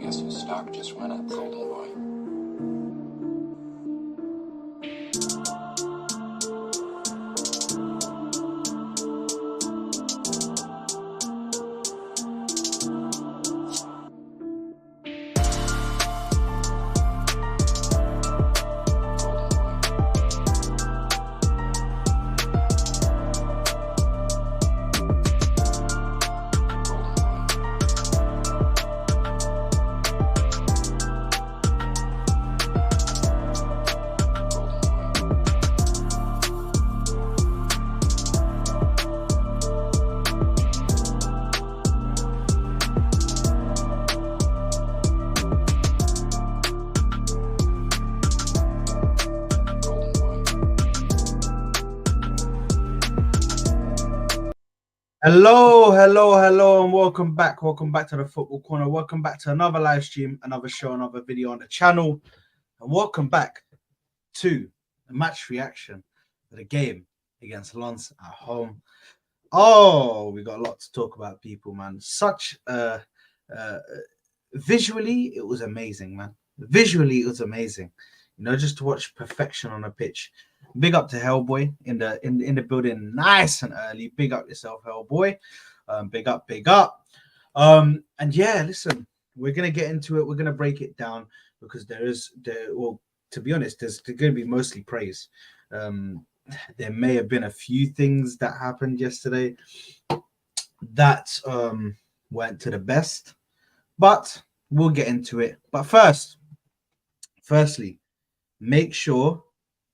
guess your stock just went up, golden boy. Hello, and welcome back. Welcome back to the Football Corner. Welcome back to another live stream, another show, another video on the channel. And welcome back to the match reaction to the game against Lens at home. Oh, we got a lot to talk about, people, man. Visually, it was amazing, man. Visually, it was amazing. You know, just to watch perfection on a pitch. Big up to Hellboy in the building, nice and early. Big up yourself, Hellboy. Big up. And yeah, listen, we're gonna get into it. We're gonna break it down because to be honest, there's going to be mostly praise. There may have been a few things that happened yesterday that weren't to the best, but we'll get into it. But firstly, make sure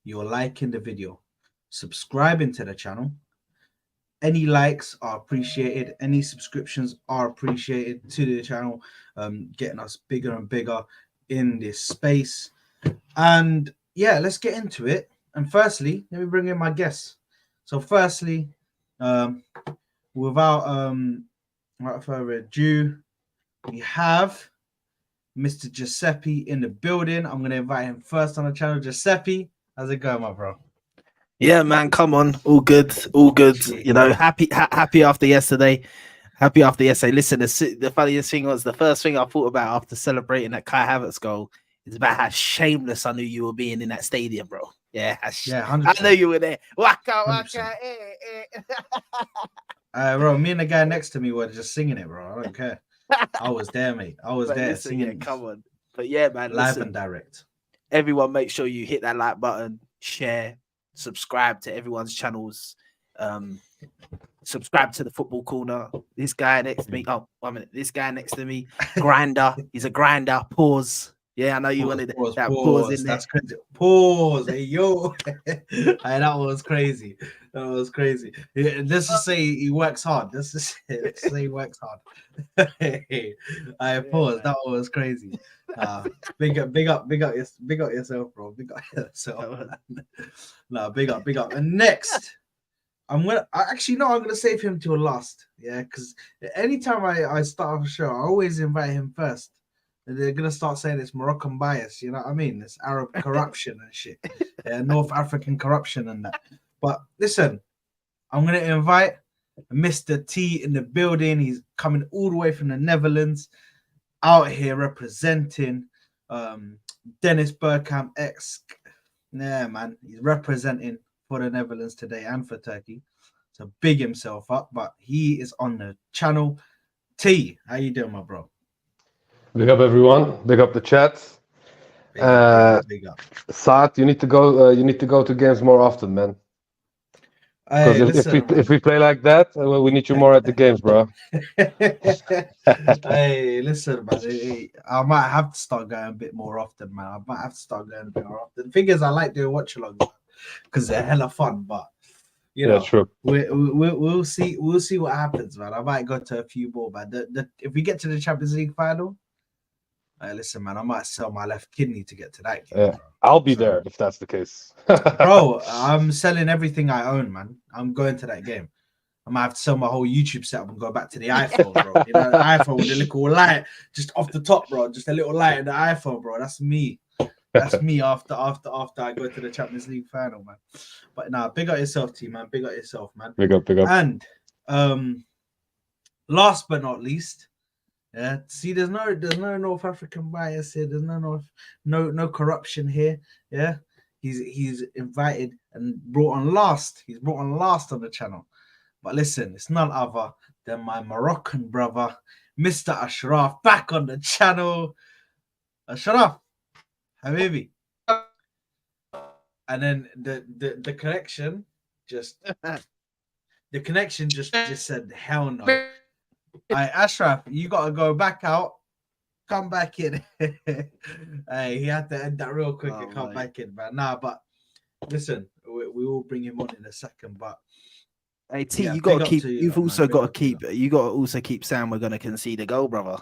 you're liking the video, subscribing to the channel. Any likes are appreciated. Any subscriptions are appreciated to the channel, getting us bigger and bigger in this space. And yeah, let's get into it. And firstly, let me bring in my guests. So firstly, without further ado, we have Mr. Giuseppe in the building. I'm going to invite him first on the channel. Giuseppe, how's it going, my bro? Yeah, man, come on. All good. You know, happy after yesterday. Listen, the funniest thing was the first thing I thought about after celebrating that Kai Havertz goal is about how shameless I knew you were being in that stadium, bro. Yeah, 100%. I know you were there. Waka. Bro, me and the guy next to me were just singing it, bro. I don't care. I was there, mate. I was there singing. Yeah, come on. But yeah, man, live and direct. Everyone, make sure you hit that like button, share, subscribe to everyone's channels. Subscribe to the Football Corner. This guy next to me. Oh, 1 minute. This guy next to me, grinder. He's a grinder. Pause. Yeah, I know you wanted that pause in there. That's crazy. Pause. Hey, yo. Hey, that was crazy. Let's just say he works hard. Let's just say he works hard. I pause. That was crazy. Big up yourself, bro. Big up yourself. No, big up. And next, I'm gonna save him till last. Yeah, because anytime I start off a show, I always invite him first. They're gonna start saying it's Moroccan bias, you know what I mean? It's Arab corruption and shit, North African corruption and that. But listen, I'm gonna invite Mr. T in the building. He's coming all the way from the Netherlands, out here representing Dennis Bergkamp ex. Yeah, man, he's representing for the Netherlands today and for Turkey. So big himself up, but he is on the channel. T, how you doing, my bro? Big up everyone. Big up the chat. Big up. Saad, you need to go. You need to go to games more often, man. Because if we play like that, we need you more at the games, bro. Hey, listen, man. I might have to start going a bit more often, man. The thing is, I like doing watch-alongs because they're hella fun, but you know, true. We'll see what happens, man. I might go to a few more, man. If we get to the Champions League final. Listen, man, I might sell my left kidney to get to that game. Yeah, I'll be there if that's the case. Bro, I'm selling everything I own, man. I'm going to that game. I might have to sell my whole YouTube setup and go back to the iPhone, bro. You know, the iPhone with a little light just off the top, bro. Just a little light in the iPhone, bro. That's me. That's me after I go to the Champions League final, man. But nah, big up yourself, team, man. Big up yourself, man. Big up. And last but not least, Yeah, see, there's no North African bias here. There's no corruption here. Yeah, he's invited and brought on last. He's brought on last on the channel. But listen, it's none other than my Moroccan brother, Mr. Ashraf, back on the channel. Ashraf, Habibi. And then the connection just said hell no. Ashraf, you gotta go back out, come back in. Hey, he had to end that real quick and come back in, man. Nah, but listen, we will bring him on in a second. But hey T, you gotta keep. You've also got to keep. You gotta also keep saying we're gonna concede a goal, brother.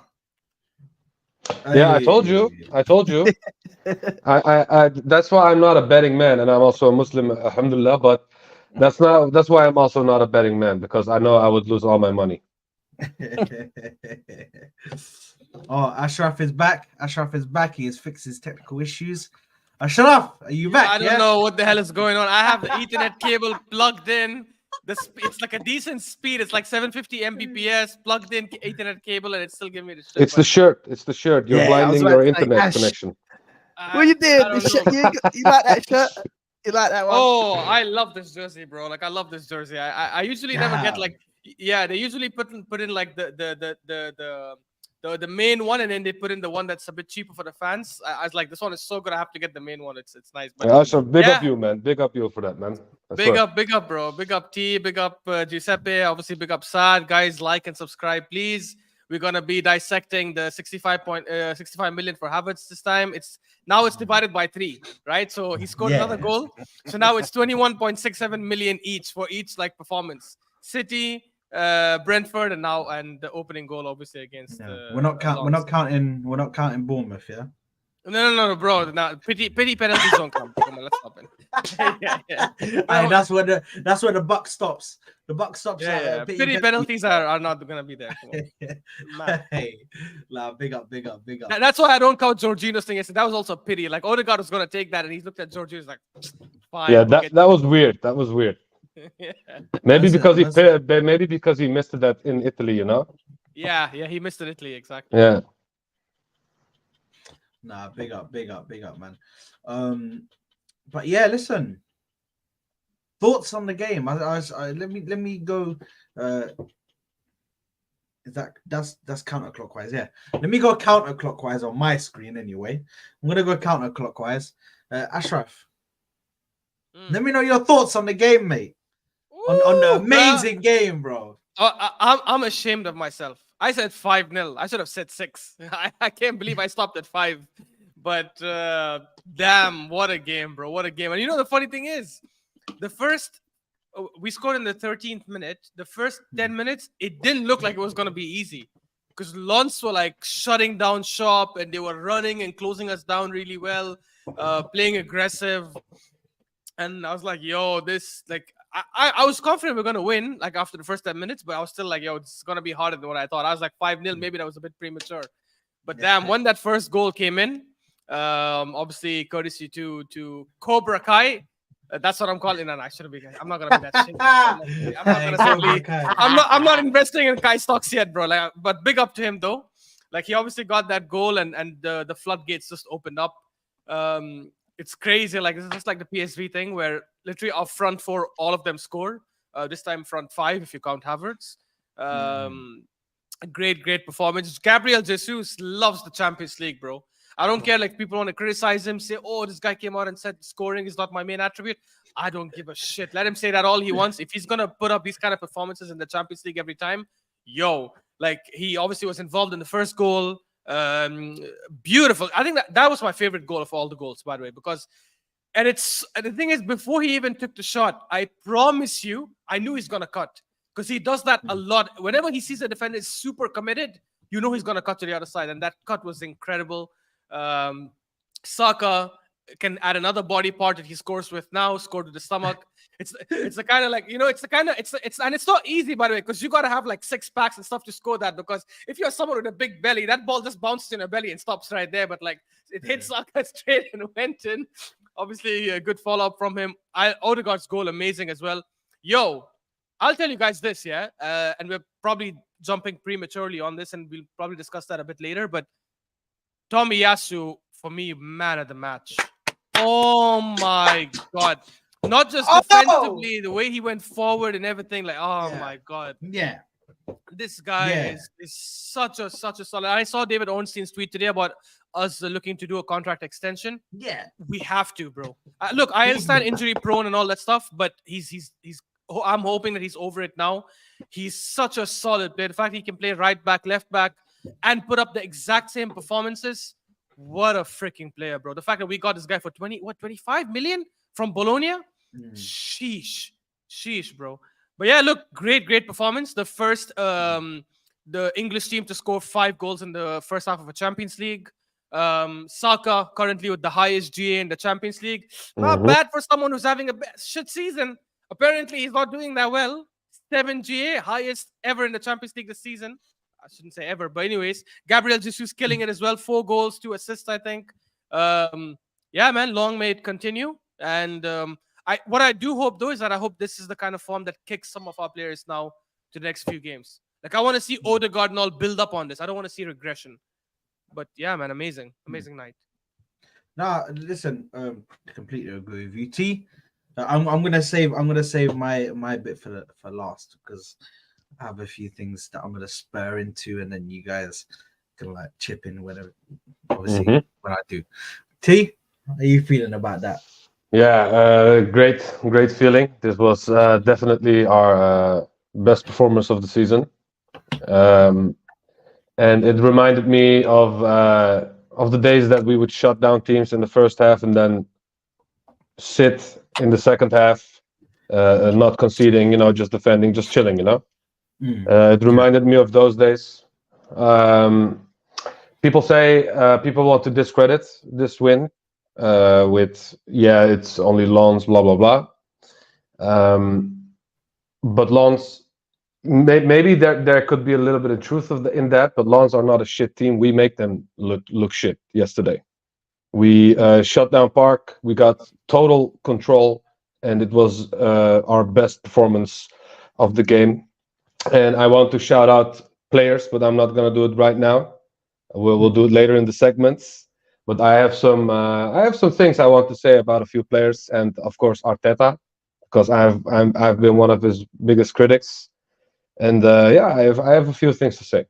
Yeah, I told you. I that's why I'm not a betting man, and I'm also a Muslim, alhamdulillah. But that's why I'm also not a betting man, because I know I would lose all my money. Oh, Ashraf is back. He has fixed his technical issues. Ashraf, are you back? I don't know what the hell is going on. I have the Ethernet cable plugged in. It's like a decent speed. It's like 750 Mbps plugged in Ethernet cable, and it's still giving me the shit. It's the shirt. You're blinding your internet connection. What you did? You like that shirt? You like that one? Oh, I love this jersey, bro. Like I love this jersey. I usually never get like, yeah, they usually put in like the main one, and then they put in the one that's a bit cheaper for the fans. I was like, this one is so good. I have to get the main one. It's nice. But Ashraf, big up you, man. Big up you for that, man. Big up, bro. Big up T. Big up Giuseppe. Obviously, big up Sad. Guys, like and subscribe, please. We're gonna be dissecting the 65 million for Havertz this time. It's divided by 3, right? So he scored another goal. So now it's 21.67 million each for each like performance. City, Brentford, and the opening goal obviously against. We're not counting Bournemouth, yeah. No, bro. Now, pity penalties don't come. Come on, let's stop it. Hey, that's where the buck stops. The buck stops. Yeah. Pity penalties are not gonna be there. Hey, big up. That's why I don't count Jorginho's thing. That was also pity. Like Odegaard was gonna take that, and he looked at Jorginho like, fine. Yeah, that was weird. That was weird. Yeah. Maybe because he missed that in Italy, you know. Yeah, he missed it in Italy exactly. Yeah. Nah, big up, man. But yeah, listen. Thoughts on the game? Let me go. That's counterclockwise? Yeah. Let me go counterclockwise on my screen anyway. I'm gonna go counterclockwise. Ashraf, let me know your thoughts on the game, mate. On the amazing game, bro. I'm ashamed of myself. I said 5-0. I should have said 6. I can't believe I stopped at 5. But damn, what a game, bro. What a game. And you know the funny thing is, we scored in the 13th minute. The first 10 minutes, it didn't look like it was going to be easy. Because Lens were like shutting down shop, and they were running and closing us down really well, playing aggressive. And I was like, yo, this, like, I was confident we're going to win, like, after the first 10 minutes, but I was still like, yo, it's going to be harder than what I thought. I was like 5-0, maybe that was a bit premature. But damn, when that first goal came in, obviously, courtesy to Cobra Kai, that's what I'm calling it. I shouldn't be. I'm not gonna be that shit. I'm not investing in Kai stocks yet, bro. Like, but big up to him though. Like he obviously got that goal, and the floodgates just opened up. It's crazy. Like this is just like the PSV thing, where literally our front 4, all of them score. This time front 5, if you count Havertz. Great performance. Gabriel Jesus loves the Champions League, bro. I don't care, like, people want to criticize him, say, oh, this guy came out and said scoring is not my main attribute. I don't give a shit. Let him say that all he wants. If he's going to put up these kind of performances in the Champions League every time, like, he obviously was involved in the first goal. Beautiful. I think that was my favorite goal of all the goals, by the way, because, and the thing is, before he even took the shot, I promise you, I knew he's going to cut, because he does that a lot. Whenever he sees a defender is super committed, you know he's going to cut to the other side, and that cut was incredible. Saka can add another body part that he scores with now, scored with the stomach. It's the kind of, like, you know, it's and it's not easy, by the way, because you got to have like 6 packs and stuff to score that, because if you're someone with a big belly, that ball just bounces in your belly and stops right there, but like it hit Saka straight and went in. Obviously a good follow-up from him. Odegaard's goal, amazing as well. I'll tell you guys this, yeah, and we're probably jumping prematurely on this, and we'll probably discuss that a bit later. But Tomiyasu, for me, man of the match. Oh my god! Not just Oh! defensively, the way he went forward and everything. Like, oh Yeah. my god, Yeah. this guy Yeah. is such a solid. I saw David Ornstein's tweet today about us looking to do a contract extension. Yeah. We have to, bro. Look, I understand injury prone and all that stuff, but he's. I'm hoping that he's over it now. He's such a solid player. The fact he can play right back, left back, and put up the exact same performances. What a freaking player, bro. The fact that we got this guy for 25 million from Bologna? Sheesh, bro. But yeah, look, great performance. The first the English team to score 5 goals in the first half of a Champions League. Saka currently with the highest GA in the Champions League. Not bad for someone who's having a shit season. Apparently, he's not doing that well. 7 GA, highest ever in the Champions League this season. I shouldn't say ever, but anyways, Gabriel Jesus killing it as well. 4 goals, 2 assists, I think. Yeah, man, long may it continue. And what I do hope though is that I hope this is the kind of form that kicks some of our players now to the next few games. Like I want to see Odegaard and all build up on this. I don't want to see regression. But yeah, man, amazing night. Nah, listen, completely agree with you. T, I'm gonna save my bit for last because I have a few things that I'm gonna spur into, and then you guys can like chip in whenever, obviously when I do. T, how are you feeling about that? Yeah, great feeling. This was definitely our best performance of the season, and it reminded me of the days that we would shut down teams in the first half and then sit in the second half, not conceding, just defending, just chilling, It reminded me of those days. People say people want to discredit this win with it's only Lens, blah blah blah. But Lens, maybe there could be a little bit of truth in that. But Lens are not a shit team. We make them look shit yesterday. We shut down Park. We got total control, and it was our best performance of the game. And I want to shout out players, but I'm not going to do it right now. We'll do it later in the segments. But I have some things I want to say about a few players, and of course Arteta, because I've been one of his biggest critics. And I have a few things to say.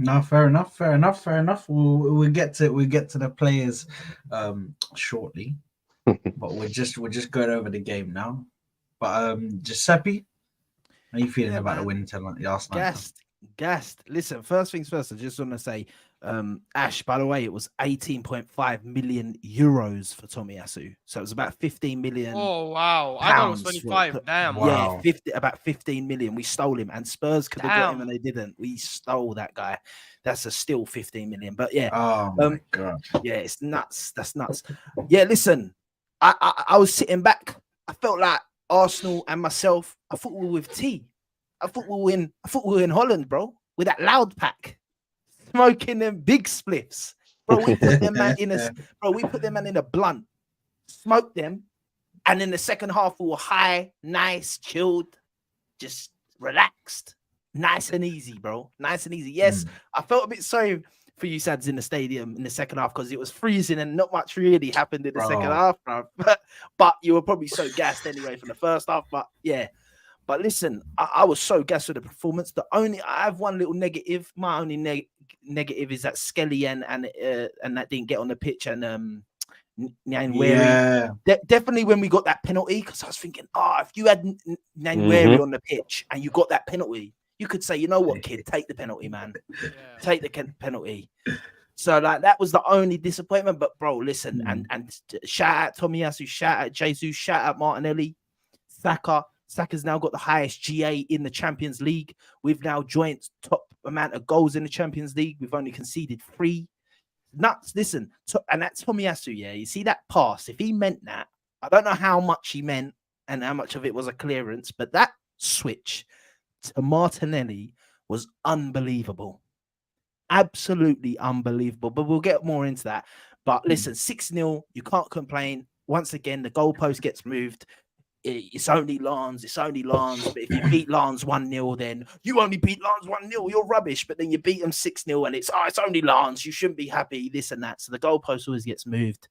No, fair enough. We'll get to the players shortly, but we're just going over the game now. But Giuseppe, how are you feeling about the win last night? Gassed. Listen, first things first, I just want to say, Ash, by the way, it was 18.5 million euros for Tomiyasu. So it was about 15 million. Oh, wow. I thought it was 25. Damn. Wow. Yeah, about 15 million. We stole him, and Spurs could have got him, and they didn't. We stole that guy. That's a still 15 million. But yeah. Oh, my God. Yeah, it's nuts. That's nuts. Yeah, listen, I was sitting back. I felt like Arsenal and myself, I thought we were with T. I thought we were in Holland, bro, with that loud pack, smoking them big spliffs, bro. We put them man in a blunt, smoked them, and in the second half we were high, nice, chilled, just relaxed, nice and easy, bro, nice and easy. Yes, I felt a bit sorry for you Sads in the stadium in the second half because it was freezing and not much really happened in the second half, bro. But you were probably so gassed anyway from the first half. But yeah. But listen, I was so gassed with the performance. I have one little negative. My only negative is that Skelly and that didn't get on the pitch and Nyanweri. Definitely when we got that penalty, because I was thinking, if you had Nyanweri on the pitch and you got that penalty, you could say, you know what, kid, take the penalty, man. Yeah. Take the penalty. So like that was the only disappointment. But bro, listen, and shout out Tomiyasu, shout out Jesus, shout out Martinelli, Saka. Saka's now got the highest GA in the Champions League. We've now joined top amount of goals in the Champions League. We've only conceded 3. Nuts. Listen, and that's Tomiyasu, yeah. You see that pass? If he meant that, I don't know how much he meant and how much of it was a clearance, but that switch to Martinelli was unbelievable. Absolutely unbelievable. But we'll get more into that. But listen, 6-0, you can't complain. Once again, the goalpost gets moved. it's only Lens, it's only Lens. But if you beat Lens 1-0, then you only beat Lens 1-0, you're rubbish. But then you beat them 6-0 and it's only Lens, you shouldn't be happy, this and that. So the goalpost always gets moved.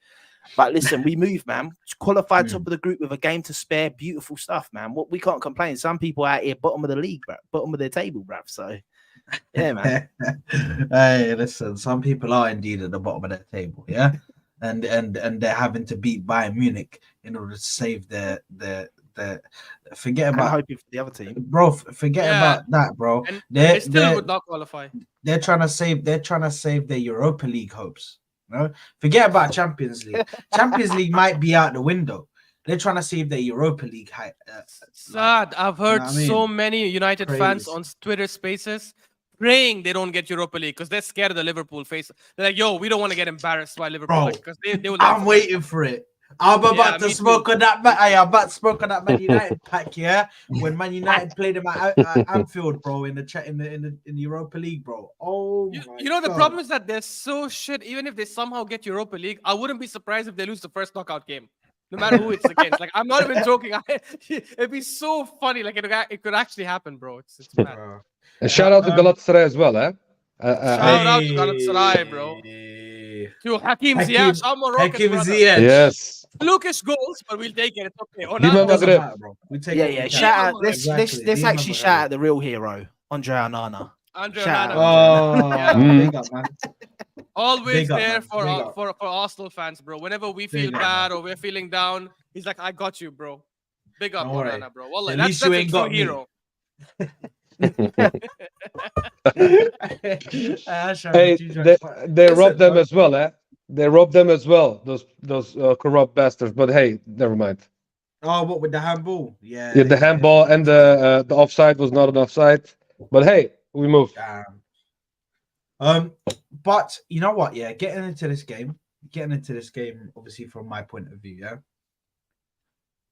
But listen, we move, man. Qualified top of the group with a game to spare. Beautiful stuff, man. What we can't complain. Some people out here bottom of the league, bro, bottom of the table, bruv. So yeah, man. Hey, listen, some people are indeed at the bottom of the table, yeah, and they're having to beat Bayern Munich in order to save their forget I'm about hoping for the other team. bro. Forget Yeah. about that, bro. And They're they still they're would not qualify. they're trying to save their Europa League hopes. No, forget about Champions League. Champions League might be out the window. They're trying to save their Europa League height. Sad. I've heard what I so mean? many United fans Crazy. on Twitter Spaces praying they don't get Europa League because they're scared of the Liverpool face. They're like, "Yo, we don't want to get embarrassed by Liverpool Bro, because they will." I'm waiting for it. I'm about to me smoke too. on that. I'm about to smoke on that Man United pack. Yeah, when Man United played them at Anfield, bro, in the Europa League, bro. Oh my You know the God. problem is that they're so shit. Even if they somehow get Europa League, I wouldn't be surprised if they lose the first knockout game, no matter who it's against. Like I'm not even joking. It'd be so funny. Like it could actually happen, bro. It's mad. Bro. And shout out to Galatasaray as well, eh? Shout out to Galatasaray, bro. To Hakim Ziyech, I'm Moroccan Hakim brother. Ziyech. Yes. Lucas goals, but we'll take it. It's okay. Dima Onana, Doesn't Maghreb. matter, bro. We take Yeah, what we yeah. can. Shout out. Exactly. Let's Dima actually Maghreb. shout out the real hero, Andre Onana. Andre Shout Onana. out. Oh, Yeah. big up, man. Always Big up, there man. for, Big uh, up. for for Arsenal fans, bro. Whenever we feel Big up, bad or we're feeling down, he's like, "I got you, bro." Big up Don't worry. Onana, bro. Wallah, At that's least you a ain't true got me. hero. Hey, they robbed them as well, eh? They robbed them as well. Those corrupt bastards. But hey, never mind. Oh, what with the handball? Yeah, the handball and the offside was not an offside. But hey, we move. But you know what? Yeah, getting into this game, obviously from my point of view, yeah.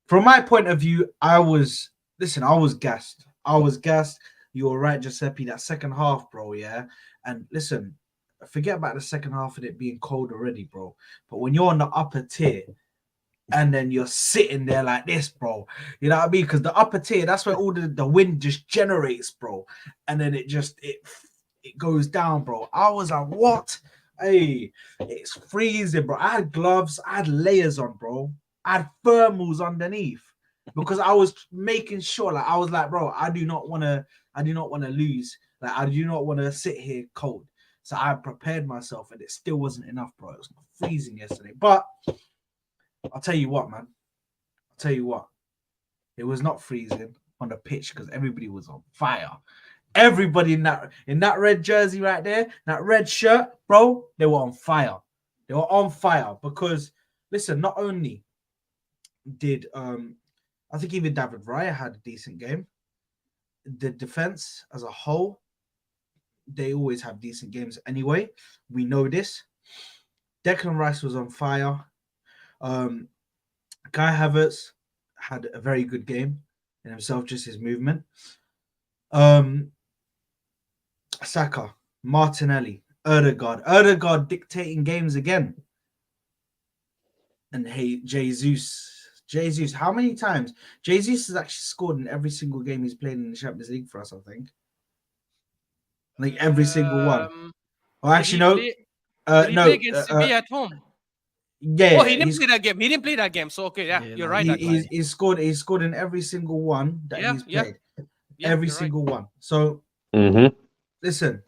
From my point of view, I was gassed. You were right, Giuseppe. That second half, bro. Yeah, and listen, forget about the second half of it being cold already, bro. But when you're on the upper tier, and then you're sitting there like this, bro. You know what I mean? Because the upper tier, that's where all the wind just generates, bro. And then it goes down, bro. I was like, what? Hey, it's freezing, bro. I had gloves, I had layers on, bro. I had thermals underneath because I was making sure, like, I was like, bro, I do not want to lose. Like, I do not want to sit here cold. So I prepared myself, and it still wasn't enough, bro. It was freezing yesterday, but I'll tell you what, man. It was not freezing on the pitch because everybody was on fire. Everybody in that red jersey right there, that red shirt, bro, they were on fire. They were on fire because, listen, not only did I think even David Raya had a decent game. The defense as a whole, they always have decent games anyway. We know this. Declan Rice was on fire. Kai Havertz had a very good game in himself, just his movement. Saka, Martinelli, Odegaard dictating games again. And hey, Jesus, how many times? Jesus has actually scored in every single game he's played in the Champions League for us, I think. Like every single one. Oh, actually, no. Did he play against Sevilla at home? Yeah. Oh, he didn't play that game. He didn't play that game. So okay, yeah, you're right. He's scored in every single one that he's played. Every single one. So listen,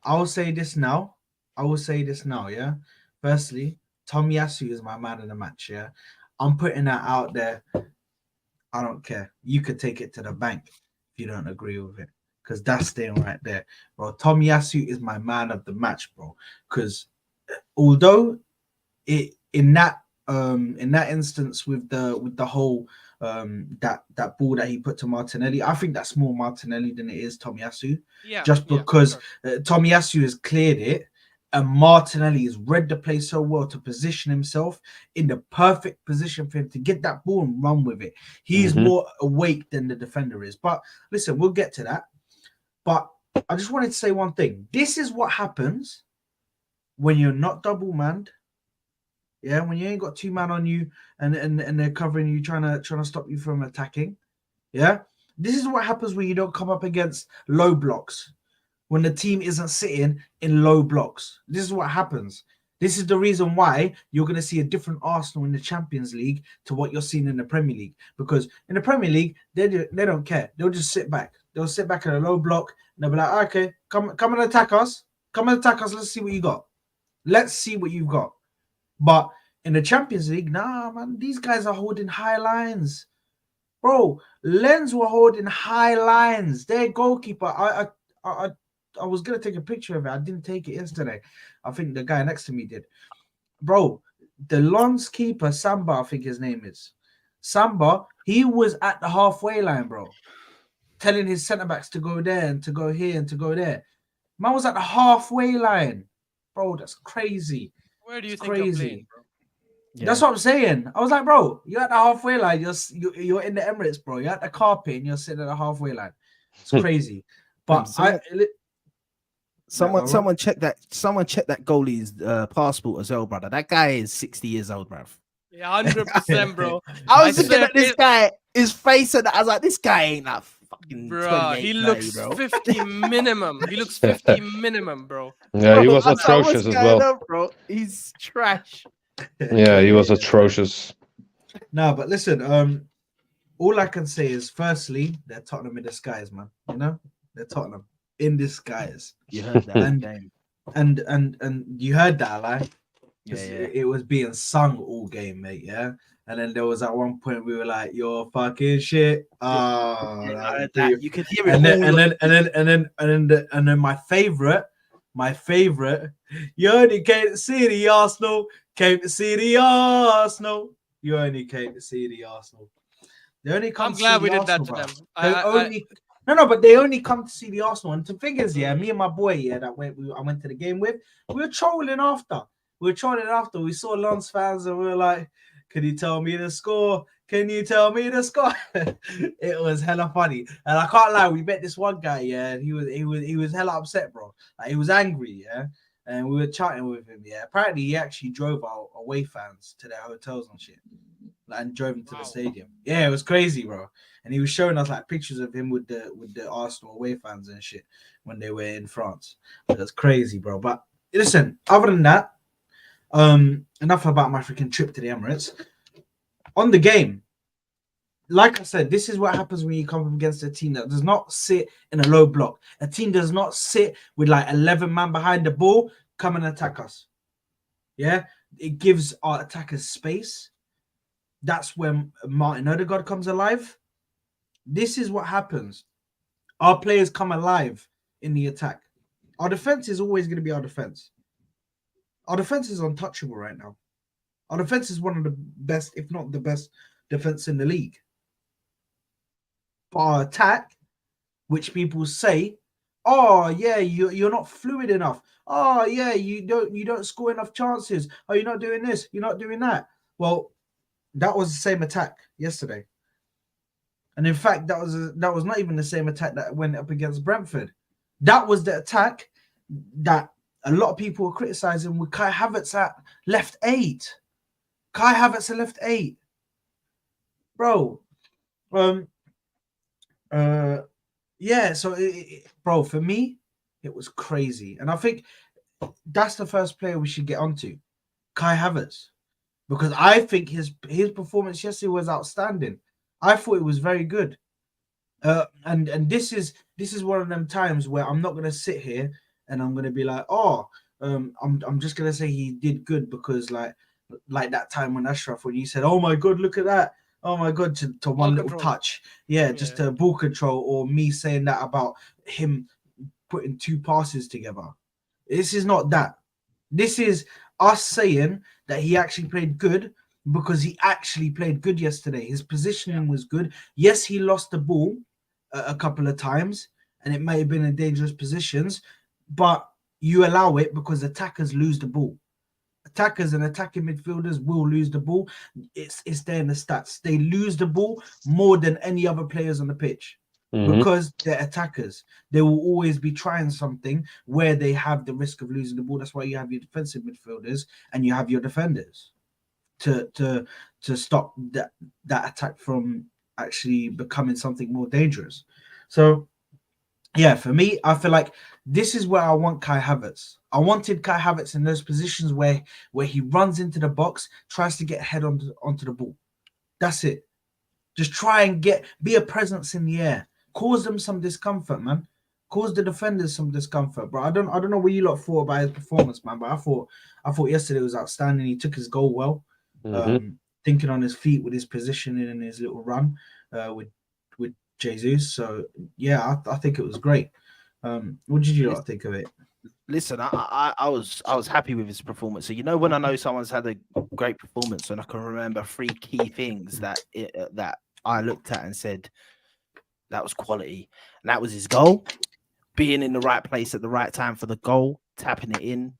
I will say this now. Yeah. Firstly, Tomiyasu is my man of the match. Yeah. I'm putting that out there. I don't care. You could take it to the bank if you don't agree with it. Because that's staying right there. Bro, Tomiyasu is my man of the match, bro. Because although in that instance with the whole that ball that he put to Martinelli, I think that's more Martinelli than it is Tomiyasu. Yeah, just because Tomiyasu has cleared it and Martinelli has read the play so well to position himself in the perfect position for him to get that ball and run with it. He's more awake than the defender is. But listen, we'll get to that. But I just wanted to say one thing. This is what happens when you're not double manned Yeah, when you ain't got two man on you and they're covering you, trying to stop you from attacking. Yeah, this is what happens when you don't come up against low blocks. When the team isn't sitting in low blocks, this is what happens. This is the reason why you're going to see a different Arsenal in the Champions League to what you're seeing in the Premier League. Because in the Premier League, they don't care. They'll just sit back. They'll sit back in a low block and they'll be like, okay, come and attack us. Come and attack us. Let's see what you got. Let's see what you've got. But in the Champions League, nah, man, these guys are holding high lines. Bro, Lens were holding high lines. Their goalkeeper, I was gonna take a picture of it. I didn't take it yesterday. I think the guy next to me did. Bro, the Lens keeper, Samba, I think his name is. Samba, he was at the halfway line, bro. Telling his centre backs to go there and to go here and to go there. Man was at the halfway line. Bro, that's crazy. Where do you It's think you're crazy. playing, bro? That's what I'm saying. I was like, bro, you're at the halfway line. You're in the Emirates, bro. You're at the carpet and you're sitting at the halfway line. It's crazy. But someone check that. Someone check that goalie's passport as well, brother. That guy is 60 years old, bruv. Yeah, 100%, bro. I was looking swear at this guy, his face, and I was like, this guy ain't that fucking Bro, 28 he guy, looks bro. 50 minimum. He looks 50 minimum, bro. Yeah, he was I was like, atrocious what's as going well. on, bro? He's trash. Yeah, he was atrocious. No, but listen, all I can say is firstly, they're Tottenham in disguise, man. You know, they're Tottenham in disguise. You heard that game. And you heard that, like Yeah. it was being sung all game, mate. Yeah. And then there was at one point we were like, "You're fucking shit." Oh, I heard that. You could hear it. And then my favorite, you only came to see the Arsenal, came to see the Arsenal. You only came to see the Arsenal. They only come I'm to glad see we the did that Arsenal, to bro. them. They only no, but they only come to see the Arsenal. And to figures, yeah, me and my boy, yeah, I went to the game with, we were trolling after. We saw Lens fans and we were like, can you tell me the score? Can you tell me the score? It was hella funny. And I can't lie, we met this one guy, yeah, and he was hella upset, bro. Like he was angry, yeah. And we were chatting with him, yeah. Apparently he actually drove our away fans to their hotels and shit. And drove him to the stadium. Yeah, it was crazy, bro. And he was showing us like pictures of him with the Arsenal away fans and shit when they were in France. It was crazy, bro. But listen, other than that, enough about my freaking trip to the Emirates. On the game, like I said, this is what happens when you come up against a team that does not sit in a low block. A team does not sit with like 11 man behind the ball, come and attack us. Yeah, it gives our attackers space. That's when Martin Odegaard comes alive. This is what happens. Our players come alive in the attack. Our defense is always going to be our defense. Our defense is untouchable right now. Our defense is one of the best, if not the best, defense in the league. But our attack, which people say, oh yeah, you're not fluid enough. Oh yeah, you don't score enough chances. Oh, you're not doing this. You're not doing that. Well, that was the same attack yesterday. And in fact, that was not even the same attack that went up against Brentford. That was the attack that a lot of people were criticizing with Kai Havertz at left 8. Kai Havertz at left 8. Bro. Yeah, so bro, for me, it was crazy. And I think that's the first player we should get onto. Kai Havertz. Because I think his performance yesterday was outstanding. I thought it was very good. And this is one of them times where I'm not gonna sit here and I'm gonna be like, I'm just gonna say he did good because like that time when Ashraf, when you said, oh my god, look at that, oh my god, to one little touch, just to ball control, or me saying that about him putting 2 passes together. This is not that. This is us saying that he actually played good because he actually played good yesterday. His positioning was good. Yes, he lost the ball a couple of times and it may have been in dangerous positions, but you allow it because attackers lose the ball. Attackers and attacking midfielders will lose the ball. It's there in the stats. They lose the ball more than any other players on the pitch. Because they're attackers. They will always be trying something where they have the risk of losing the ball. That's why you have your defensive midfielders and you have your defenders. to stop that attack from actually becoming something more dangerous. So yeah, for me, I feel like this is where I want Kai Havertz. I wanted Kai Havertz in those positions where he runs into the box, tries to get head onto the ball. That's it. Just try and be a presence in the air. Cause them some discomfort, man. Cause the defenders some discomfort. But I don't know what you lot thought about his performance, man. But I thought yesterday was outstanding. He took his goal well. Thinking on his feet with his positioning and his little run with Jesus. So yeah, I think it was great. What did you lot think of it? Listen, I was happy with his performance. So when I know someone's had a great performance, and I can remember 3 key things that I looked at and said that was quality, and that was his goal, being in the right place at the right time for the goal, tapping it in.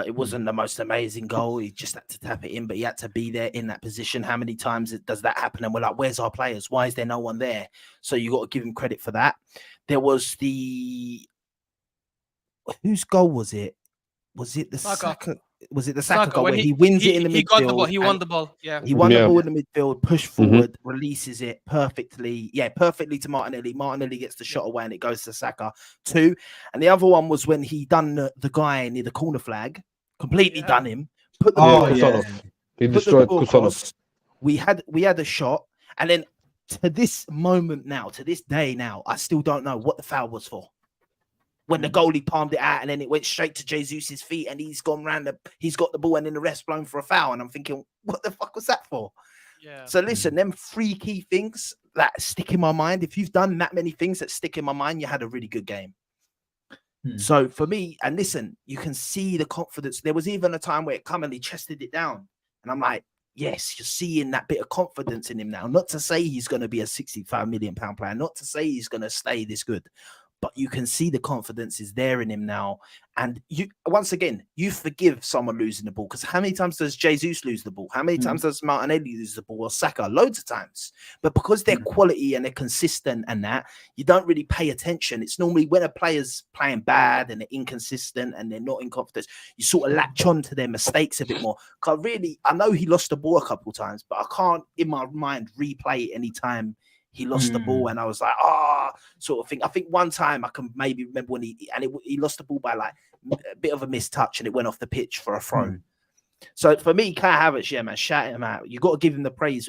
It wasn't the most amazing goal. He just had to tap it in, but he had to be there in that position. How many times does that happen? And we're like, where's our players? Why is there no one there? So you got to give him credit for that. There was whose goal was it? Was it the Saka? Was it the Saka goal where he wins it in the midfield? He got the ball. He won the ball. Yeah. He won the ball in the midfield, pushed forward, releases it perfectly. Yeah, perfectly to Martinelli. Martinelli gets the shot away and it goes to Saka. 2. And the other one was when he done the guy near the corner flag, completely done him. Put the ball He destroyed Kusanov. We had a shot, and then to this moment now, to this day now, I still don't know what the foul was for. When the goalie palmed it out and then it went straight to Jesus' feet and he's gone round he's got the ball and then the ref's blown for a foul. And I'm thinking, what the fuck was that for? Yeah. So listen, them 3 key things that stick in my mind. If you've done that many things that stick in my mind, you had a really good game. So for me, and listen, you can see the confidence. There was even a time where it come and he chested it down. And I'm like, yes, you're seeing that bit of confidence in him now. Not to say he's going to be a £65 million player, not to say he's going to stay this good. But you can see the confidence is there in him now. And you, once again, you forgive someone losing the ball, because how many times does Jesus lose the ball? How many times does Martinelli lose the ball or Saka? Loads of times. But because they're quality and they're consistent and that, you don't really pay attention. It's normally when a player's playing bad and they're inconsistent and they're not in confidence, you sort of latch on to their mistakes a bit more. Because I know he lost the ball a couple of times, but I can't in my mind replay it any time he lost the ball and I was like, sort of thing. I think one time I can maybe remember when he lost the ball by like a bit of a missed touch and it went off the pitch for a throw. So for me, Kai Havertz, yeah, man, shout him out. You got to give him the praise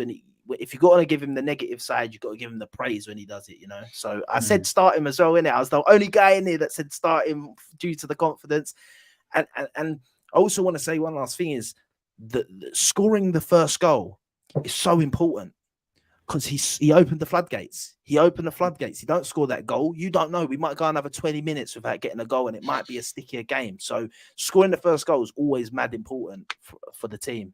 if you got to give him the negative side, you got to give him the praise when he does it, So I said start him as well, innit? I was the only guy in here that said start him due to the confidence. And I also want to say one last thing is that scoring the first goal is so important. Because he opened the floodgates. He opened the floodgates. He don't score that goal, you don't know. We might go another 20 minutes without getting a goal, and it might be a stickier game. So scoring the first goal is always mad important for the team.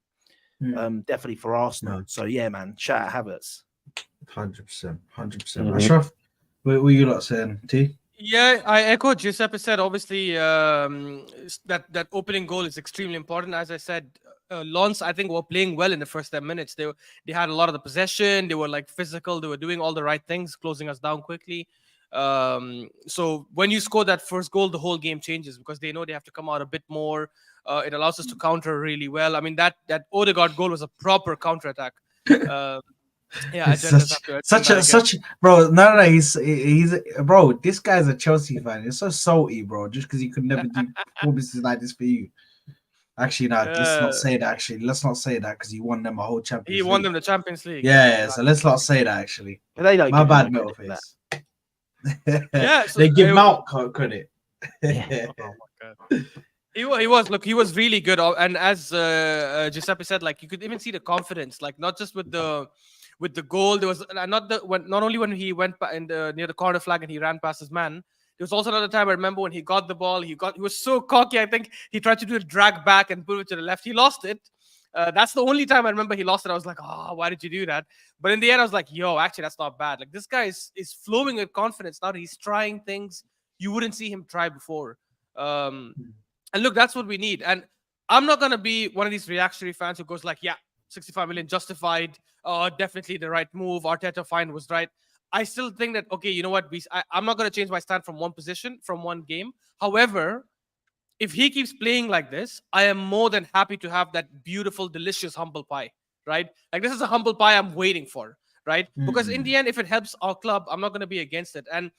Definitely for Arsenal. So yeah, man, shout out Havertz. 100%. Ashraf, what were you lot saying, T? Yeah, I echo Giuseppe said. Obviously, that opening goal is extremely important. As I said, Lens, I think, were playing well in the first 10 minutes. They had a lot of the possession. They were like physical. They were doing all the right things, closing us down quickly. So when you score that first goal, the whole game changes because they know they have to come out a bit more. It allows us to counter really well. I mean, that Odegaard goal was a proper counter attack. Yeah, such bro. No, he's bro. This guy's a Chelsea fan. It's so salty, bro. Just because he could never do performances like this for you. Actually, no, let's not say that. Actually, let's not say that because he won them a whole Champions League. He won them the Champions League. Yeah, so let's not say that. Actually, but they don't. My bad, metal face. Yeah, so they give Mount credit. Oh my God. He was. Look, he was really good. And as Giuseppe said, like you could even see the confidence. Like not just with the goal, there was not only when he went near the corner flag and he ran past his man. There was also another time I remember when he got the ball. He was so cocky. I think he tried to do a drag back and put it to the left. He lost it. That's the only time I remember he lost it. I was like, oh, why did you do that? But in the end, I was like, yo, actually, that's not bad. Like this guy is flowing with confidence now. He's trying things you wouldn't see him try before. And look, that's what we need. And I'm not gonna be one of these reactionary fans who goes like, yeah, 65 million justified. Definitely the right move. Arteta fine was right. I still think that, okay, you know what? I'm not going to change my stand from one position, from one game. However, if he keeps playing like this, I am more than happy to have that beautiful, delicious humble pie, right? Like this is a humble pie I'm waiting for, right? Because in the end, if it helps our club, I'm not going to be against it. And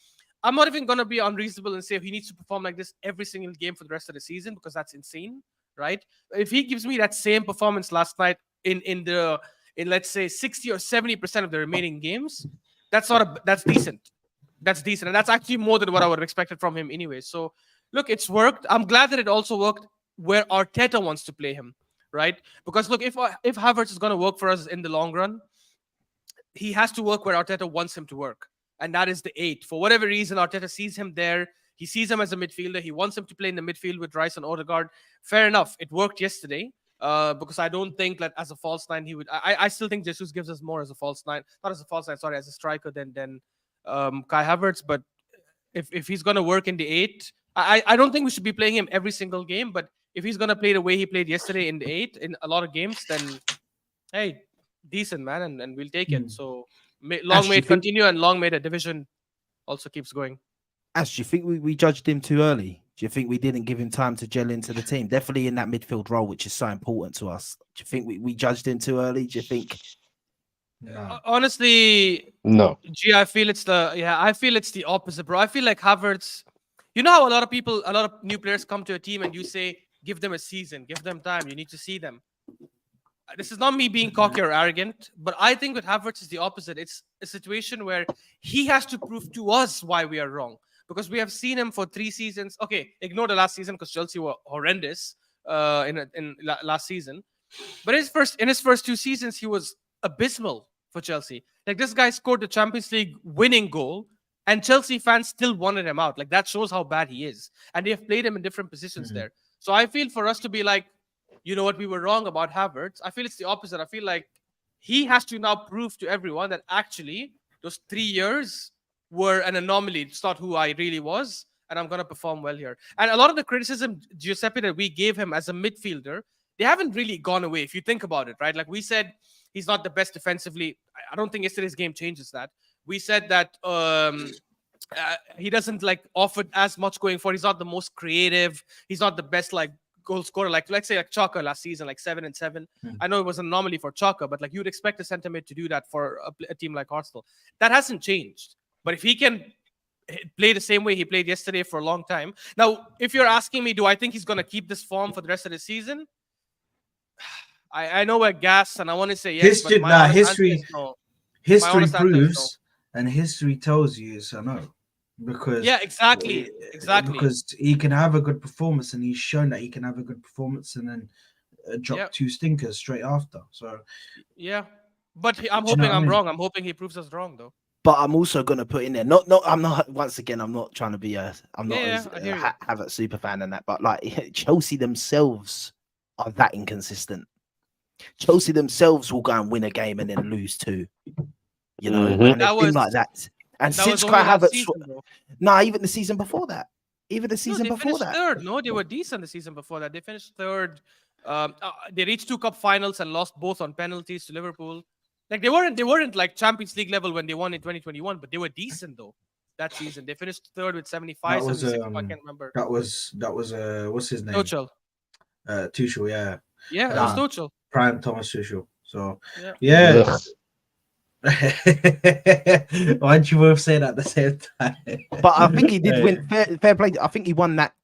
I'm not even going to be unreasonable and say he needs to perform like this every single game for the rest of the season, because that's insane, right? If he gives me that same performance last night in let's say 60 or 70% of the remaining games, that's decent. That's decent, and that's actually more than what I would have expected from him anyway. So look, it's worked. I'm glad that it also worked where Arteta wants to play him, right? Because look, if Havertz is going to work for us in the long run, he has to work where Arteta wants him to work, and that is the 8. For whatever reason, Arteta sees him there. He sees him as a midfielder. He wants him to play in the midfield with Rice and Odegaard. Fair enough. It worked yesterday. Because I don't think that as a false nine he would. I still think Jesus gives us more as a false nine, not as a false nine. Sorry, as a striker than Kai Havertz. But if he's gonna work in the 8, I don't think we should be playing him every single game. But if he's gonna play the way he played yesterday in the 8 in a lot of games, then hey, decent man, and we'll take it. So long may it continue, and long may the division also keeps going. Ash, do you think we judged him too early? Do you think we didn't give him time to gel into the team? Definitely in that midfield role, which is so important to us. Do you think we judged him too early? Do you think? No. Honestly, No. Gee, I feel it's the opposite, bro. I feel like Havertz. You know how a lot of new players come to a team and you say, give them a season, give them time. You need to see them. This is not me being cocky or arrogant, but I think with Havertz is the opposite. It's a situation where he has to prove to us why we are wrong. Because we have seen him for 3 seasons. Okay, ignore the last season because Chelsea were horrendous last season. But in his first 2 seasons, he was abysmal for Chelsea. Like, this guy scored the Champions League winning goal, and Chelsea fans still wanted him out. Like, that shows how bad he is. And they have played him in different positions there. So I feel for us to be like, you know what, we were wrong about Havertz. I feel it's the opposite. I feel like he has to now prove to everyone that actually those 3 years were an anomaly. It's not who I really was, and I'm going to perform well here. And a lot of the criticism, Giuseppe, that we gave him as a midfielder, they haven't really gone away, if you think about it, right? Like, we said he's not the best defensively. I don't think yesterday's game changes that. We said that he doesn't, like, offer as much going forward. He's not the most creative. He's not the best, like, goal scorer. Like, let's say, like, Chaka last season, like 7 and 7. I know it was an anomaly for Chaka, but, like, you'd expect a centre mid to do that for a team like Arsenal. That hasn't changed. But if he can play the same way he played yesterday for a long time. Now, if you're asking me, do I think he's going to keep this form for the rest of the season? I know we're gassed, and I want to say yes. History, but my honest history, answer is no. history honest answer is proves, and history tells you it's a no. Because exactly. Because he can have a good performance, and he's shown that he can have a good performance, and then drop 2 stinkers straight after. So yeah, but I'm Do you know hoping what I I'm mean? wrong. I'm hoping he proves us wrong, though. But I'm also going to put in there. I'm not. Once again, I'm not trying to be a. I'm not Yeah, as I hear you. have a super fan and that. But like Chelsea themselves are that inconsistent. Chelsea themselves will go and win a game and then lose 2. You know, Mhm. and it's been like that. And That since was Kai only last Havertz, season, though. even the season before that, No, they before finished that. third. No, they were decent the season before that. They finished third. They reached 2 cup finals and lost both on penalties to Liverpool. Like, they weren't like Champions League level when they won in 2021, but they were decent though that season. They finished third with 75, that was 76. I can't remember. that was what's his name? Tuchel. Tuchel, yeah. Yeah, it was Tuchel. Prime Thomas Tuchel. So Yeah. Ugh. Why'd you both say that at the same time? But I think he did win. Fair play. I think he won that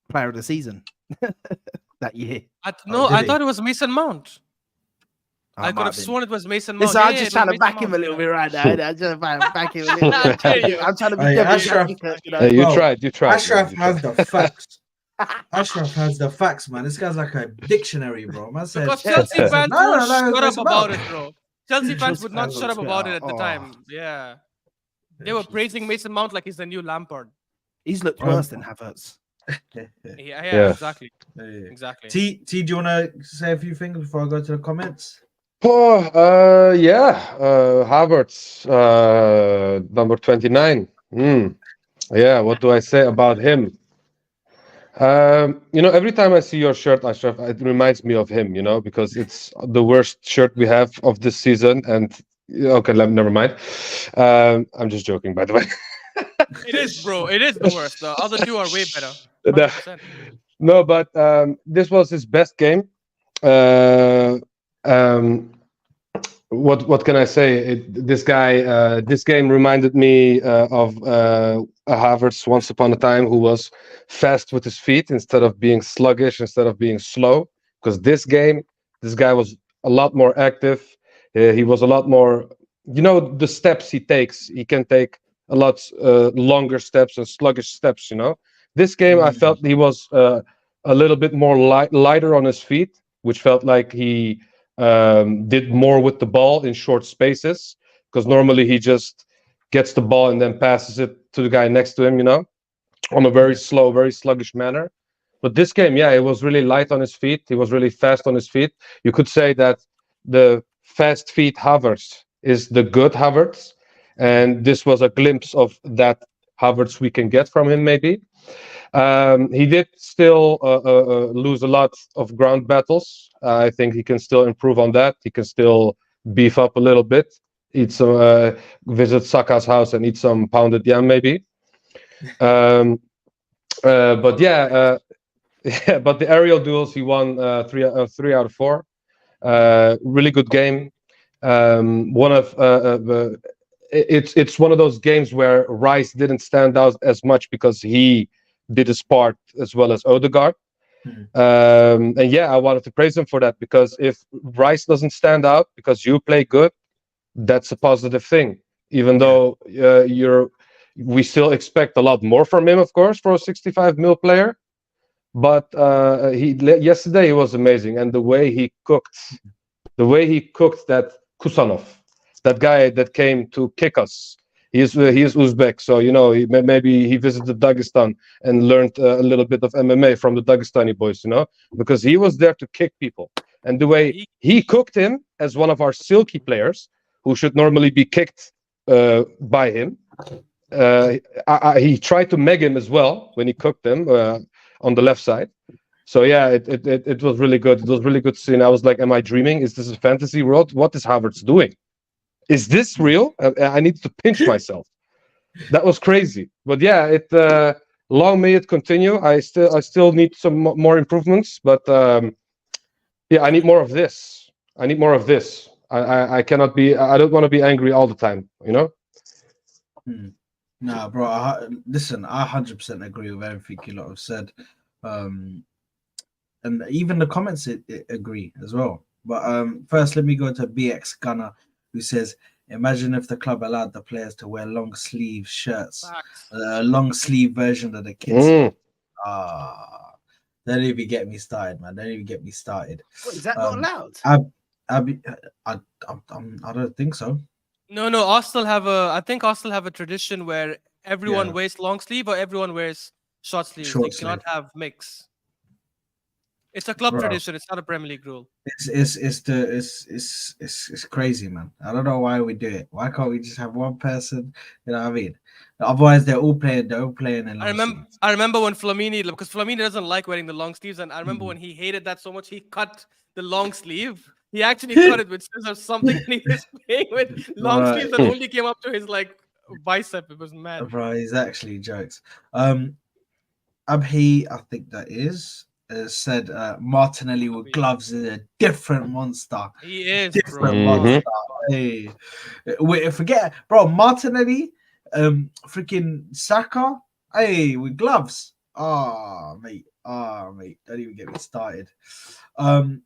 player of the season that year. did I he? thought it was Mason Mount. I could might have been. sworn it was Mason Mount. Listen, I'm Yeah, just it trying was to back Mason him a Mount, little yeah. bit right now. I'm just back him a little I bit. tell you. I'm trying to be Hey, devil's Ashraf- advocate, you know. Hey, you Bro, tried. Ashraf You has tried. the facts. Ashraf has the facts, man. This guy's like a dictionary, bro. Man said, Because Chelsea said, fans no, won't no, shut up Mason about Mount. it, bro. Chelsea fans Chelsea would not fans shut on up about it Twitter. at the Oh. time. Yeah. They were praising Mason Mount like he's the new Lampard. He's looked worse than Havertz. Yeah, exactly. Yeah. Exactly. T, do you want to say a few things before I go to the comments? Oh, yeah. Havertz, number 29. Yeah, what do I say about him? Every time I see your shirt, Ashraf, it reminds me of him, because it's the worst shirt we have of this season. And okay, never mind. I'm just joking, by the way. It is, bro. It is the worst. The other 2 are way better. 100%. No, but this was his best game. Uh, um, what can I say? This game reminded me of a Havertz once upon a time who was fast with his feet instead of being sluggish, instead of being slow. Because this game, this guy was a lot more active. He was a lot more. You know the steps he takes. He can take a lot longer steps and sluggish steps. You know, this game I felt he was a little bit more lighter on his feet, which felt like he did more with the ball in short spaces, because normally he just gets the ball and then passes it to the guy next to him, you know, on a very slow, very sluggish manner. But this game, yeah, he was really light on his feet. He was really fast on his feet. You could say that the fast feet Havertz is the good Havertz, and this was a glimpse of that Havertz we can get from him, maybe. He did still lose a lot of ground battles. I think he can still improve on that. He can still beef up a little bit. Eat some, visit Saka's house and eat some pounded yam, maybe. But yeah, yeah, but the aerial duels he won three out of four. Really good game. One of it's one of those games where Rice didn't stand out as much because he did his part as well as Odegaard. And yeah, I wanted to praise him for that, because if Rice doesn't stand out because you play good, that's a positive thing. Even though we still expect a lot more from him, of course, for a 65 mil player. But yesterday he was amazing, and the way he cooked that Kusanov, that guy that came to kick us. He is Uzbek, so you know maybe he visited Dagestan and learned a little bit of MMA from the Dagestani boys, you know, because he was there to kick people. And the way he cooked him as one of our silky players, who should normally be kicked by him, he tried to meg him as well when he cooked him on the left side. So yeah, it was really good. It was really good to see. And I was like, am I dreaming? Is this a fantasy world? What is Havertz doing? Is this real? I need to pinch myself. That was crazy. But yeah, long may it continue. I still need some more improvements, but yeah, I need more of this. I need more of this. I cannot be. I don't want to be angry all the time. You know. Nah, bro. Listen, I 100% agree with everything you lot have said, and even the comments agree as well. But first, let me go to BX Gunner, who says, "Imagine if the club allowed the players to wear long sleeve shirts, a long sleeve version of the kids." Don't even get me started, man. Don't even get me started. What, is that not allowed? I don't think so. No. I think Arsenal have a tradition where everyone wears long sleeve or everyone wears short sleeves. You cannot have mix. It's a club tradition. It's not a Premier League rule. It's crazy, man. I don't know why we do it. Why can't we just have one person? You know what I mean? Otherwise, they're all playing. In I remember when Flamini, because Flamini doesn't like wearing the long sleeves, and I remember when he hated that so much, he cut the long sleeve. He actually cut it with scissors or something, and he was playing with long sleeves that only came up to his bicep. It was mad. Bro, he's actually jokes. Abhi, I think that is. Said Martinelli with gloves is a different monster. He is different monster. Hey, forget, bro. Martinelli, freaking Saka, hey, with gloves. Mate, don't even get me started. And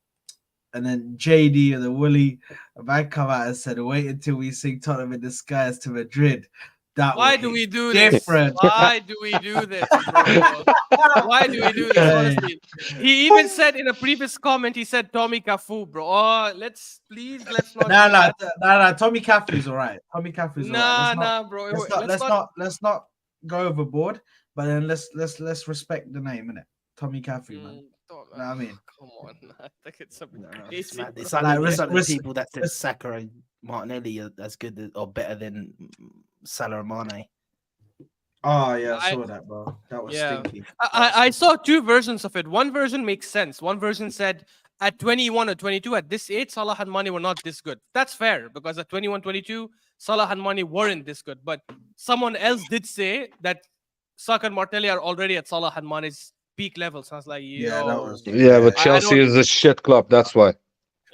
then JD and the Willie, a man come out and said, "Wait until we sing Tottenham in the Skies to Madrid." Why do we do this? Why do we do this, bro? Why do we do this? Honestly, he even said in a previous comment, he said Tommy Cafu, bro. Oh, let's not. No. Tommy Cafu's all right. Tommy Cafu's all right. Nah, bro. Let's not go overboard. But then let's respect the name, innit? Tommy Cafu, man. You know what I mean? Come on, I think it's something crazy. It's like people that said Saka and Martinelli are as good or better than Salah and Mane. Oh yeah, I saw that, bro. That was stinky. I saw two versions of it. One version makes sense. One version said at 21 or 22, at this age, Salah and Mane were not this good. That's fair, because at 21, 22, Salah and Mane weren't this good. But someone else did say that Saka and Martinelli are already at Salah and Mane's peak levels. So I was like, Yeah, that yo, was Yeah, but I Chelsea don't, is a shit club. That's why.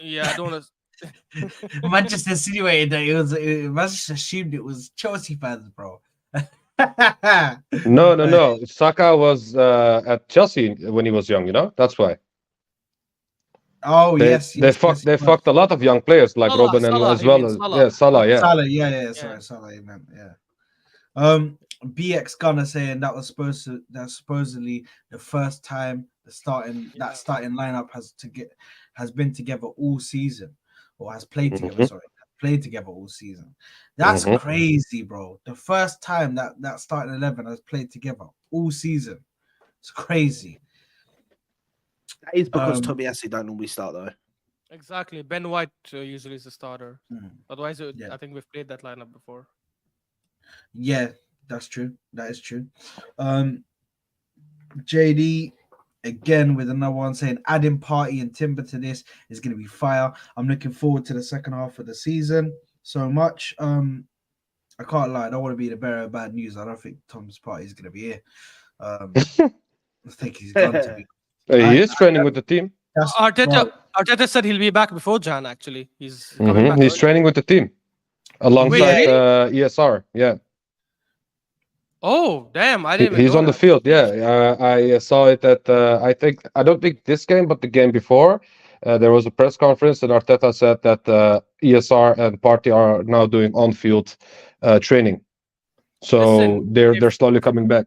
yeah, I don't wanna- Man just insinuated that man just assumed it was Chelsea fans, bro. No, no, no. Saka was at Chelsea when he was young. You know, that's why Oh yes, yes, yes. they It was. fucked a lot of young players like Salah, Robin and Salah, as he well means as Salah. yeah Salah. Not Yeah. Salah, yeah, yeah. sorry, Salah, you meant, yeah. BX Gunner saying that was that's supposedly the first time Yeah. starting lineup has been together all season, or has played together. Mhm. Sorry, played together all season. That's Mhm. crazy, bro. The first time that starting 11 has played together all season. It's crazy. That is because Um, Tomiyasu don't normally start though. Exactly. Ben White usually is the starter. mm, Otherwise, yeah. I think we've played that lineup before. Yeah, that's true. That is true. JD again with another one saying adding Party and Timber to this is going to be fire. I'm looking forward to the second half of the season so much. I can't lie, I don't want to be the bearer of bad news. I don't think Tom's Party is going to be here. I think he's gone to be. He is training with the team. That's Arteta, bro, Arteta said he'll be back before Jan. Actually, he's coming back. He's early. training with the team alongside really? ESR. Yeah. Oh, damn! I didn't even He's know on the that. field. Yeah, I saw it at. I don't think this game, but the game before, there was a press conference, and Arteta said that ESR and Party are now doing on-field training. So Listen, they're slowly coming back.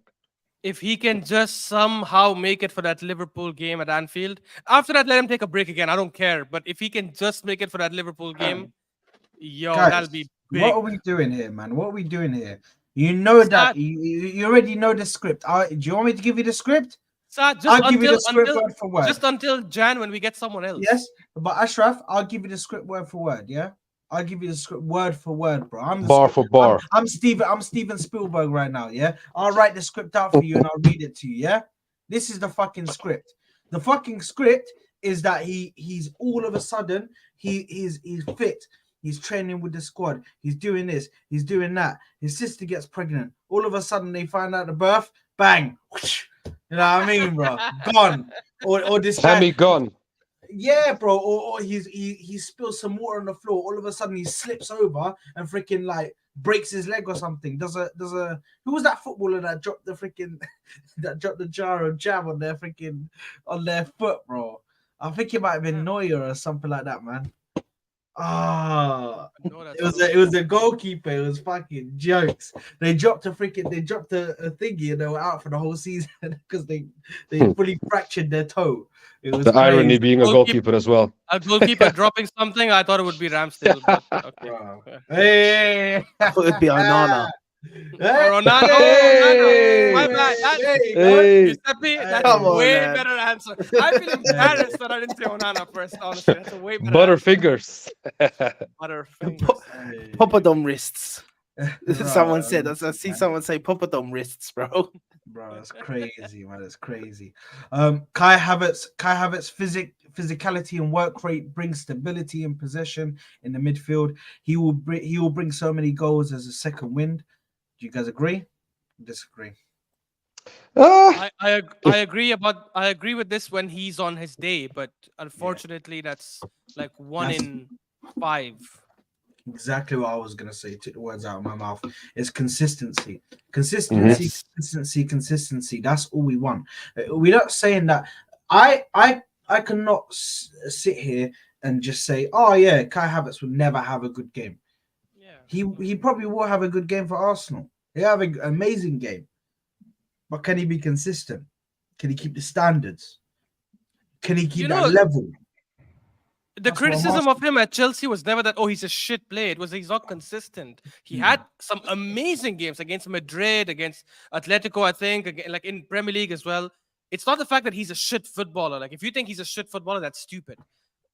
if he can just somehow make it for that Liverpool game at Anfield, after that, let him take a break again. I don't care. But if he can just make it for that Liverpool game, yo, guys. that'll be What are big. we doing here, man? What are we doing here? You know that Sad, you already know the script. Do you want me to give you the script? sad. I'll give you the script word for word. Just until Jan when we get someone else. Yes, but Ashraf, I'll give you the script word for word. Yeah, I'll give you the script word for word, bro. I'm the Bar script- for bar. I'm Steven. I'm Steven Spielberg right now. Yeah, I'll write the script out for you and I'll read it to you. Yeah, this is the fucking script. The fucking script is that he's all of a sudden he's fit. He's training with the squad. He's doing this. He's doing that. His sister gets pregnant. All of a sudden they find out the birth. Bang. Whoosh. You know what I mean, bro? Gone. Or this guy. Hammy gone. Yeah, bro. Or he spills some water on the floor. All of a sudden he slips over and freaking like breaks his leg or something. Does a who was that footballer that dropped the freaking that dropped the jar of jam on their freaking on their foot, bro? I think it might have been Neuer or something like that, man. Ah, No, that's it was a goalkeeper. It was fucking jokes. They dropped a thingy and they were out for the whole season because they fully fractured their toe. It was The irony crazy. being a goalkeeper as well. a goalkeeper dropping something. I thought it would be Ramsdale, but okay. Wow. Yeah. Hey, I thought it'd be Onana. Or Onana. Hey! My bad. Hey! Giuseppe, that's Come a on, way man. better answer. I feel embarrassed that I didn't say Onana first. Honestly, that's a way better Butterfingers. Butterfingers. Poppadom wrists. Someone Bro, said, I see someone say Poppadom wrists, bro. bro, it's crazy, man. It's crazy. Kai Havertz physicality and work rate brings stability and possession in the midfield. He will bring so many goals as a second wind. Do you guys agree? Disagree? I agree with this when he's on his day, but unfortunately that's like one That's- in 5. Exactly what I was gonna say. Took the words out of my mouth. It's consistency, consistency, Yes. consistency. That's all we want. We're not saying that. I cannot sit here and just say, oh yeah, Kai Havertz will never have a good game. Yeah. He probably will have a good game for Arsenal. He'll have an amazing game, but can he be consistent? Can he keep the standards? Can he keep that level? The That's what I'm criticism of him at Chelsea was never that, oh, he's a shit player. It was he's not consistent. He had some amazing games against Madrid, against Atletico, I think, like in Premier League as well. It's not the fact that he's a shit footballer. Like, if you think he's a shit footballer, that's stupid.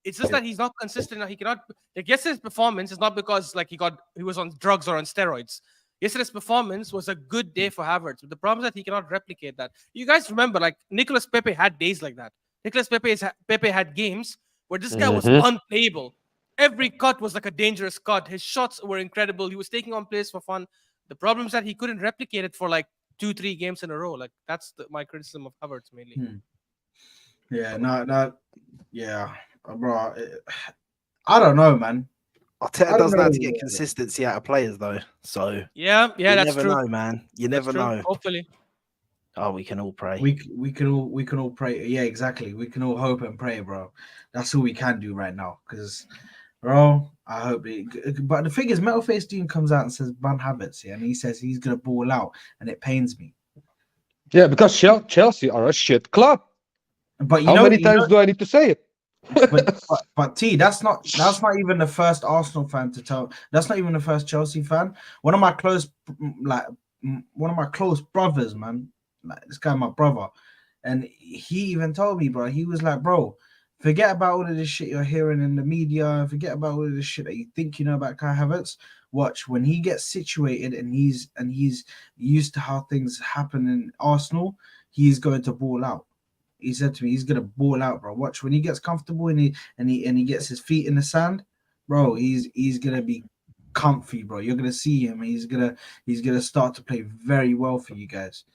It's just that he's not consistent. He cannot. Like, yesterday's performance is not because like he was on drugs or on steroids. Yesterday's performance was a good day for Havertz. But the problem is that he cannot replicate that. You guys remember, like Nicolas Pepe had days like that. Nicolas Pepe had games where this guy was unplayable. Every cut was like a dangerous cut. His shots were incredible. He was taking on plays for fun. The problem is that he couldn't replicate it for like 2-3 games in a row. Like that's my criticism of Havertz mainly. Yeah, no, yeah, bro. I don't know, man. Arteta I don't doesn't have to know. get consistency out of players though, so Yeah, you that's never true. know, man. You That's never true. know. Hopefully. Oh, we can all pray. We can all pray. Yeah, exactly. We can all hope and pray, bro. That's all we can do right now. Because, bro, I hope it. But the thing is, Metal Face Dean comes out and says ban habits, yeah, and he says he's gonna ball out, and it pains me. Yeah, because Chelsea are a shit club. But How many times do I need to say it? but T, that's not even the first Arsenal fan to tell. That's not even the first Chelsea fan. One of my close brothers, man. Like this guy, my brother, and he even told me, bro. He was like, bro, forget about all of this shit you're hearing in the media. Forget about all of this shit that you think you know about Kai Havertz. Watch when he gets situated and he's used to how things happen in Arsenal. He's going to ball out. He said to me, he's gonna ball out, bro. Watch when he gets comfortable and he gets his feet in the sand, bro. He's gonna be comfy, bro. You're gonna see him. He's gonna start to play very well for you guys.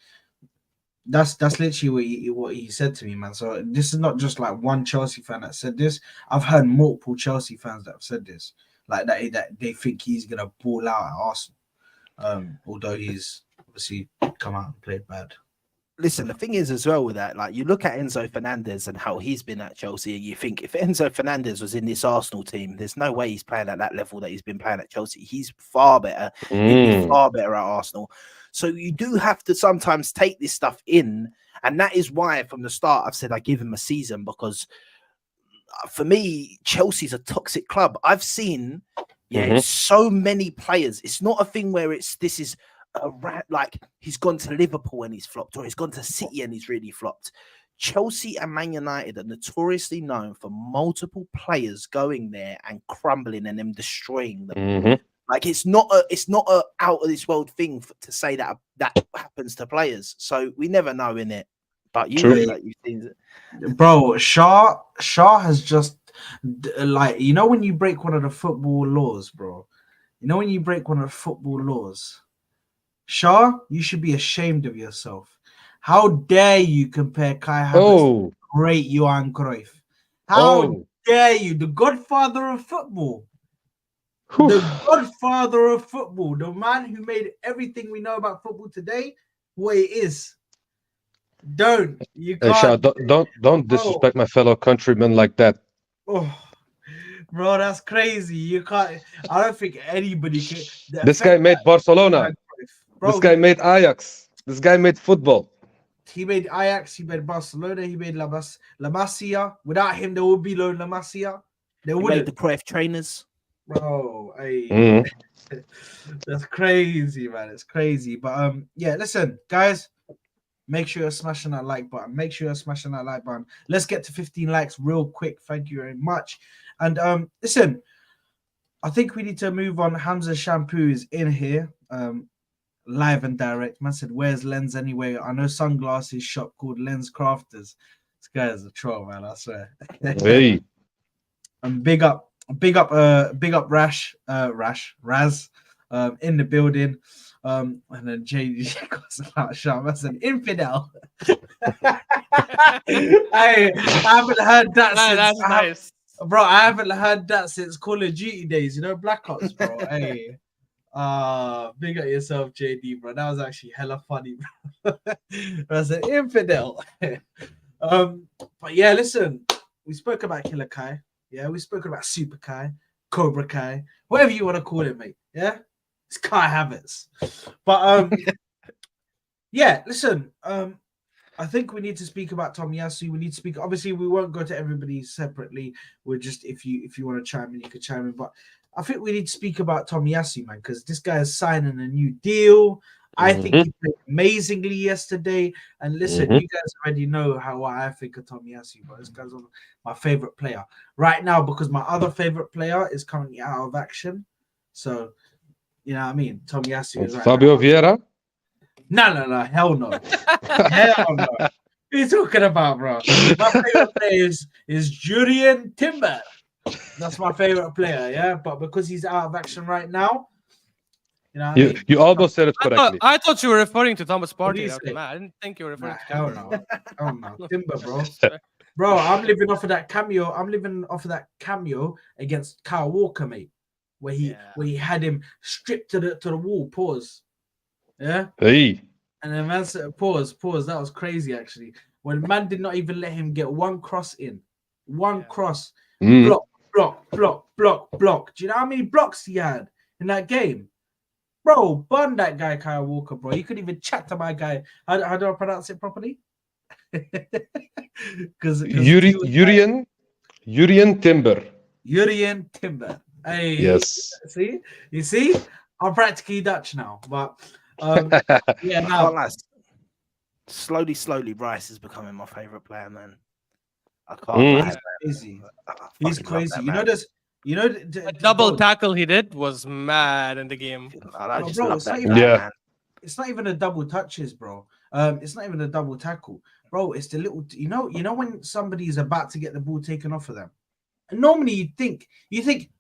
That's literally what he said to me, man. So this is not just like one Chelsea fan that said this. I've heard multiple Chelsea fans that have said this, like that they think he's gonna ball out at Arsenal. Although he's obviously come out and played bad. Listen, the thing is as well with that, like you look at Enzo Fernandez and how he's been at Chelsea, and you think if Enzo Fernandez was in this Arsenal team, there's no way he's playing at that level that he's been playing at Chelsea. He's far better. He'd be far better at Arsenal. So you do have to sometimes take this stuff in, and that is why from the start I've said I give him a season, because for me, Chelsea's a toxic club. I've seen so many players. It's not a thing where this is like he's gone to Liverpool and he's flopped, or he's gone to City and he's really flopped. Chelsea and Man United are notoriously known for multiple players going there and crumbling and them destroying them. Like it's not a out of this world thing to say that happens to players. So we never know in it. But you've seen it. Bro, Shaw has just like, you know, when you break one of the football laws, bro. You know when you break one of the football laws. Shaw, you should be ashamed of yourself. How dare you compare Kai Havertz to great Johan Cruyff? How dare you, the godfather of football? The godfather of football, the man who made everything we know about football today what it is. You can't. Hey, Shah, don't disrespect my fellow countrymen like that. Oh, bro, that's crazy. You can't. I don't think anybody can. This guy made Barcelona. Bro, this guy made Ajax. This guy made football. He made Ajax. He made Barcelona. He made La Masia. Without him, there would be no La Masia. They would made the Cruyff trainers. Bro, hey, that's crazy, man. It's crazy. But yeah, listen, guys. Make sure you're smashing that like button. Let's get to 15 likes real quick. Thank you very much. And listen, I think we need to move on. Hamza Shampoo is in here. Live and direct. Man said, where's Lens anyway? I know sunglasses shop called Lens Crafters. This guy is a troll, man, I swear. Hey. And big up Raz in the building. And then JD goes out shot. That's an infidel. I haven't heard that since. That's nice. Bro, I haven't heard that since Call of Duty days, you know, Black Ops, bro. Hey. Big up yourself, JD, bro. That was actually hella funny, bro. That's an infidel. But yeah, listen, we spoke about Killer Kai. Yeah, we spoke about Super Kai, Cobra Kai, whatever you want to call it, mate. Yeah, it's Kai Havertz. But yeah, listen, I think we need to speak about Tomiyasu. We need to speak. Obviously, we won't go to everybody separately. We're just if you want to chime in, you can chime in. But I think we need to speak about Tomiyasu, man, because this guy is signing a new deal. I think he played amazingly yesterday. And listen, you guys already know how I think of Tomiyasu, but this guy's my favorite player right now because my other favorite player is currently out of action. So, you know what I mean? Tomiyasu is right Fabio Vieira? No, hell no. Hell no. What are you talking about, bro? My favorite player is Julian Timber. That's my favorite player, yeah. But because he's out of action right now, You know what I mean? You almost said it correctly. I thought you were referring to Thomas What do Partey. you Okay, say? man, I didn't think you were referring Nah, to hell Timber. no. Hell no. Timber, bro. I swear. Bro, I'm living off of that cameo. I'm living off of that cameo against Kyle Walker, mate. Where he had him stripped to the wall. Pause. Yeah. Hey, And then man said, pause. That was crazy, actually. When man did not even let him get one cross in. One cross. Mm. Block. Do you know how many blocks he had in that game? Bro, burn that guy, Kyle Walker, bro. You couldn't even chat to my guy. How do I pronounce it properly? Because Urian Timber. Urian Timber. Hey, Yes. you see, I'm practically Dutch now, but yeah, I can't lie. Slowly, Rice is becoming my favorite player, man. I can't lie. he's crazy. I He's fucking love crazy. that You know man. this. You know The double tackle he did was mad in the game. I just bro, love it's that not guy, even- man. It's not even a double touches, bro. It's not even a double tackle, bro. It's the little. You know when somebody is about to get the ball taken off of them. And normally you think,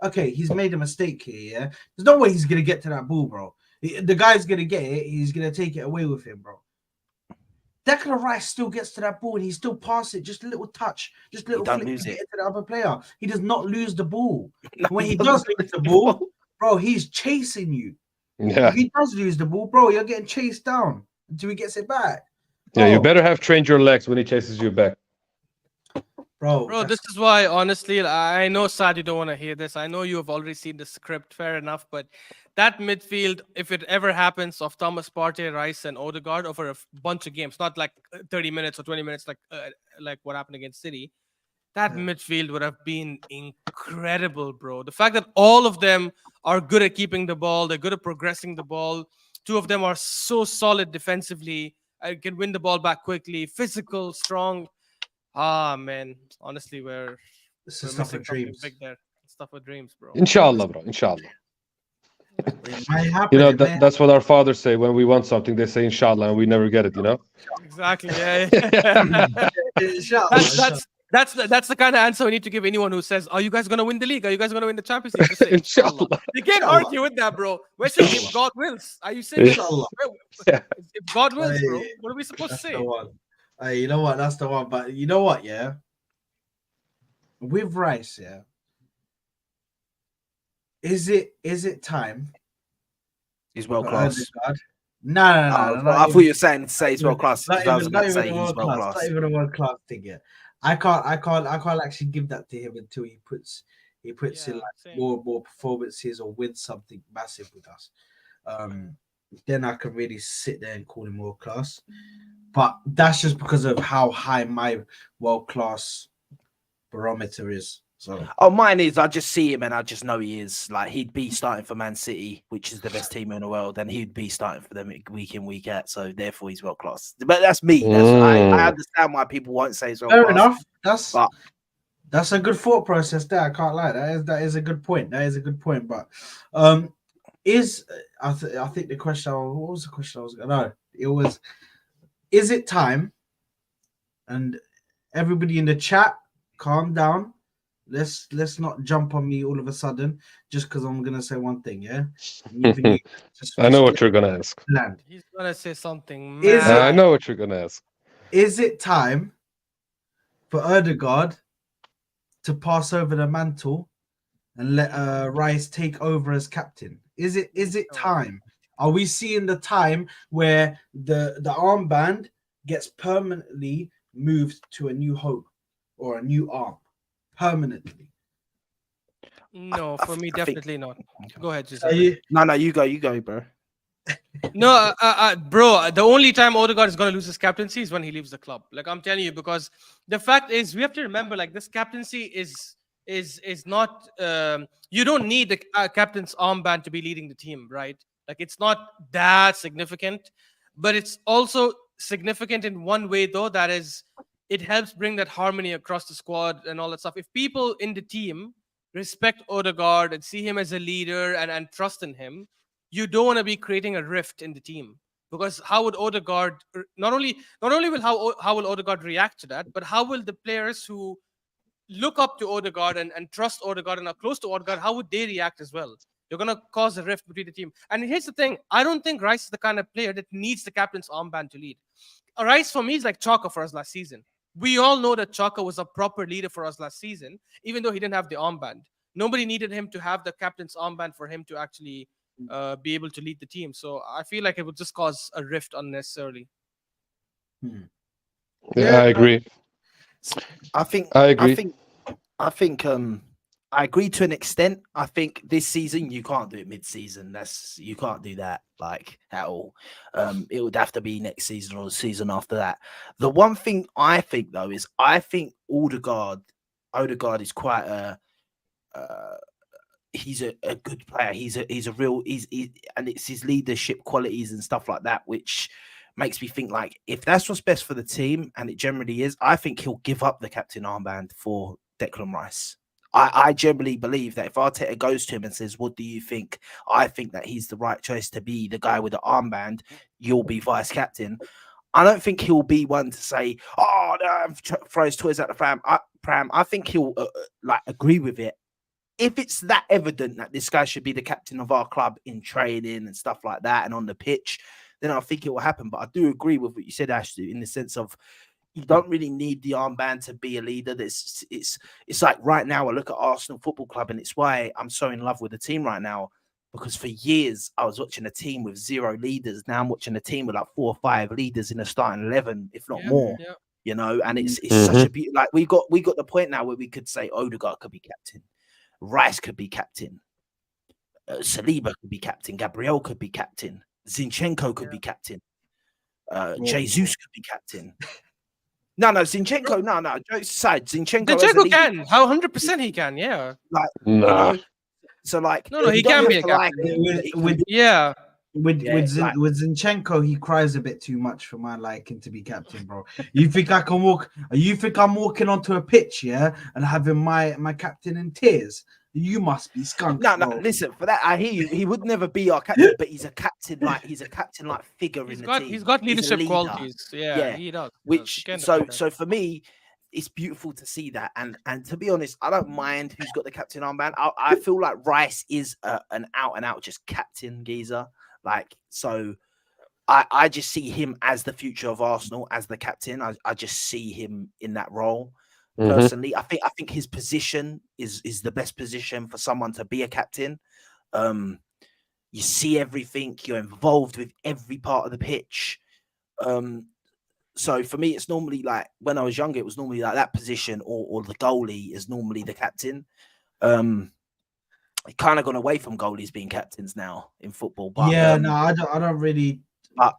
okay, he's made a mistake here. Yeah, there's no way he's gonna get to that ball, bro. The guy's gonna get it. He's gonna take it away with him, bro. Declan Rice still gets to that ball and he still passes it, just a little touch, just a little don't flick lose to get it. it to the other player. He does not lose the ball. No, When he doesn't does lose the ball, bro, he's chasing you. Yeah. If he does lose the ball, bro, you're getting chased down until he gets it back. Yeah, you Bro, better have trained your legs when he chases you back. bro. This is why, honestly, I know, Sad, you don't want to hear this. I know you have already seen the script, fair enough. But that midfield, if it ever happens, of Thomas Partey, Rice, and Odegaard over a bunch of games, not like 30 minutes or 20 minutes, like what happened against City, that midfield would have been incredible, bro. The fact that all of them are good at keeping the ball, they're good at progressing the ball. Two of them are so solid defensively, can win the ball back quickly, physical, strong. Ah, man. Honestly, This we're is stuff missing of something dreams. big there. Stuff with dreams, bro. Inshallah, bro. Inshallah. It might happen. You know, it may that's what our fathers say when we want something. They say inshallah, and we never get it. You know. Exactly. Yeah. happen. Inshallah, That's the kind of answer we need to give anyone who says, "Are you guys gonna win the league? Are you guys gonna win the Champions League?" Just say, Inshallah. You can't Inshallah. argue with that, bro. We're saying if God wills. Are you saying Inshallah. if God wills, bro? Hey, What are we supposed to That's say? the one. Hey, you know what? That's the one. But you know what? Yeah, with Rice, yeah. Is it time? He's world for class. Odegaard? No. I thought you were saying to say he's world class. Not Because I was even, about not to even say a he's world world class. class. Not even a world class thing yet. I can't actually give that to him until he puts in like same. more performances or wins something massive with us. Then I can really sit there and call him world class. But that's just because of how high my world class barometer is. So Oh, mine is I just see him and I just know he is. Like he'd be starting for Man City, which is the best team in the world, and he'd be starting for them week in, week out. So therefore he's world class. But that's me. I understand why people won't say he's world fair class. enough. That's a good thought process there. I can't lie. That is a good point. But I think the question, what was the question I was going to know? It was, is it time? And everybody in the chat, calm down. Let's not jump on me all of a sudden just because I'm gonna say one thing, yeah. And even you, I know what you're gonna ask. land. He's gonna say something. Is mad. I know what you're gonna ask. Is it time for Odegaard to pass over the mantle and let Rice take over as captain? Is it time? Are we seeing the time where the armband gets permanently moved to a new home or a new arm? Permanently. No, for me, I think- definitely not. Go ahead, Jesus. No, you go, bro. No, bro. The only time Odegaard is going to lose his captaincy is when he leaves the club. Like I'm telling you, because the fact is, we have to remember, like this captaincy is not. You don't need the captain's armband to be leading the team, right? Like it's not that significant, but it's also significant in one way, though. That is, it helps bring that harmony across the squad and all that stuff. If people in the team respect Odegaard and see him as a leader and trust in him, you don't want to be creating a rift in the team, because how would Odegaard not only will how will Odegaard react to that, but how will the players who look up to Odegaard and trust Odegaard and are close to Odegaard, how would they react as well? You're gonna cause a rift between the team. And here's the thing: I don't think Rice is the kind of player that needs the captain's armband to lead. Rice for me is like Chalker for us last season. We all know that Chalker was a proper leader for us last season, even though he didn't have the armband. Nobody needed him to have the captain's armband for him to actually be able to lead the team. So I feel like it would just cause a rift unnecessarily. Yeah, I agree. I think I agree. I think I agree to an extent. I think this season you can't do it mid-season. You can't do that like at all. It would have to be next season or the season after that. The one thing I think though is I think Odegaard is quite a he's a good player. He's a real and it's his leadership qualities and stuff like that which makes me think like if that's what's best for the team, and it generally is, I think he'll give up the captain armband for Declan Rice. I generally believe that if Arteta goes to him and says, "What do you think?" I think that he's the right choice to be the guy with the armband. You'll be vice captain. I don't think he'll be one to say, "Oh, no, throw his toys at the pram." I think he'll like agree with it. If it's that evident that this guy should be the captain of our club in training and stuff like that and on the pitch, then I think it will happen. But I do agree with what you said, Ashley, in the sense of you don't really need the armband to be a leader. It's like right now I look at Arsenal Football Club, and it's why I'm so in love with the team right now, because for years I was watching a team with 0 leaders. Now I'm watching a team with like 4 or 5 leaders in a starting 11, if not more. Yeah. You know, and it's such a beauty. Like we got the point now where we could say Odegaard could be captain, Rice could be captain, Saliba could be captain, Gabriel could be captain, Zinchenko could be captain, Jesus could be captain. No, Zinchenko. No, jokes aside, Zinchenko can. How 100% he can. Yeah. Like, Nah. you know, so like, No, he can be a captain. With Yeah. Zinchenko, he cries a bit too much for my liking to be captain, bro. You think I can walk? You think I'm walking onto a pitch, yeah, and having my captain in tears? You must be skunk. No, bro. listen, for that, I hear you. He would never be our captain, but he's a captain like figure in the team. He's got leadership leader. qualities. Yeah, he does. Which so for me, it's beautiful to see that. And to be honest, I don't mind who's got the captain armband. I feel like Rice is an out and out just captain geezer. Like, so I just see him as the future of Arsenal, as the captain. I just see him in that role. Personally, I think his position is the best position for someone to be a captain. You see everything, you're involved with every part of the pitch. So for me, it's normally like when I was younger, it was normally like that position, or the goalie is normally the captain. Kind of gone away from goalies being captains now in football. But yeah, no, I don't really. But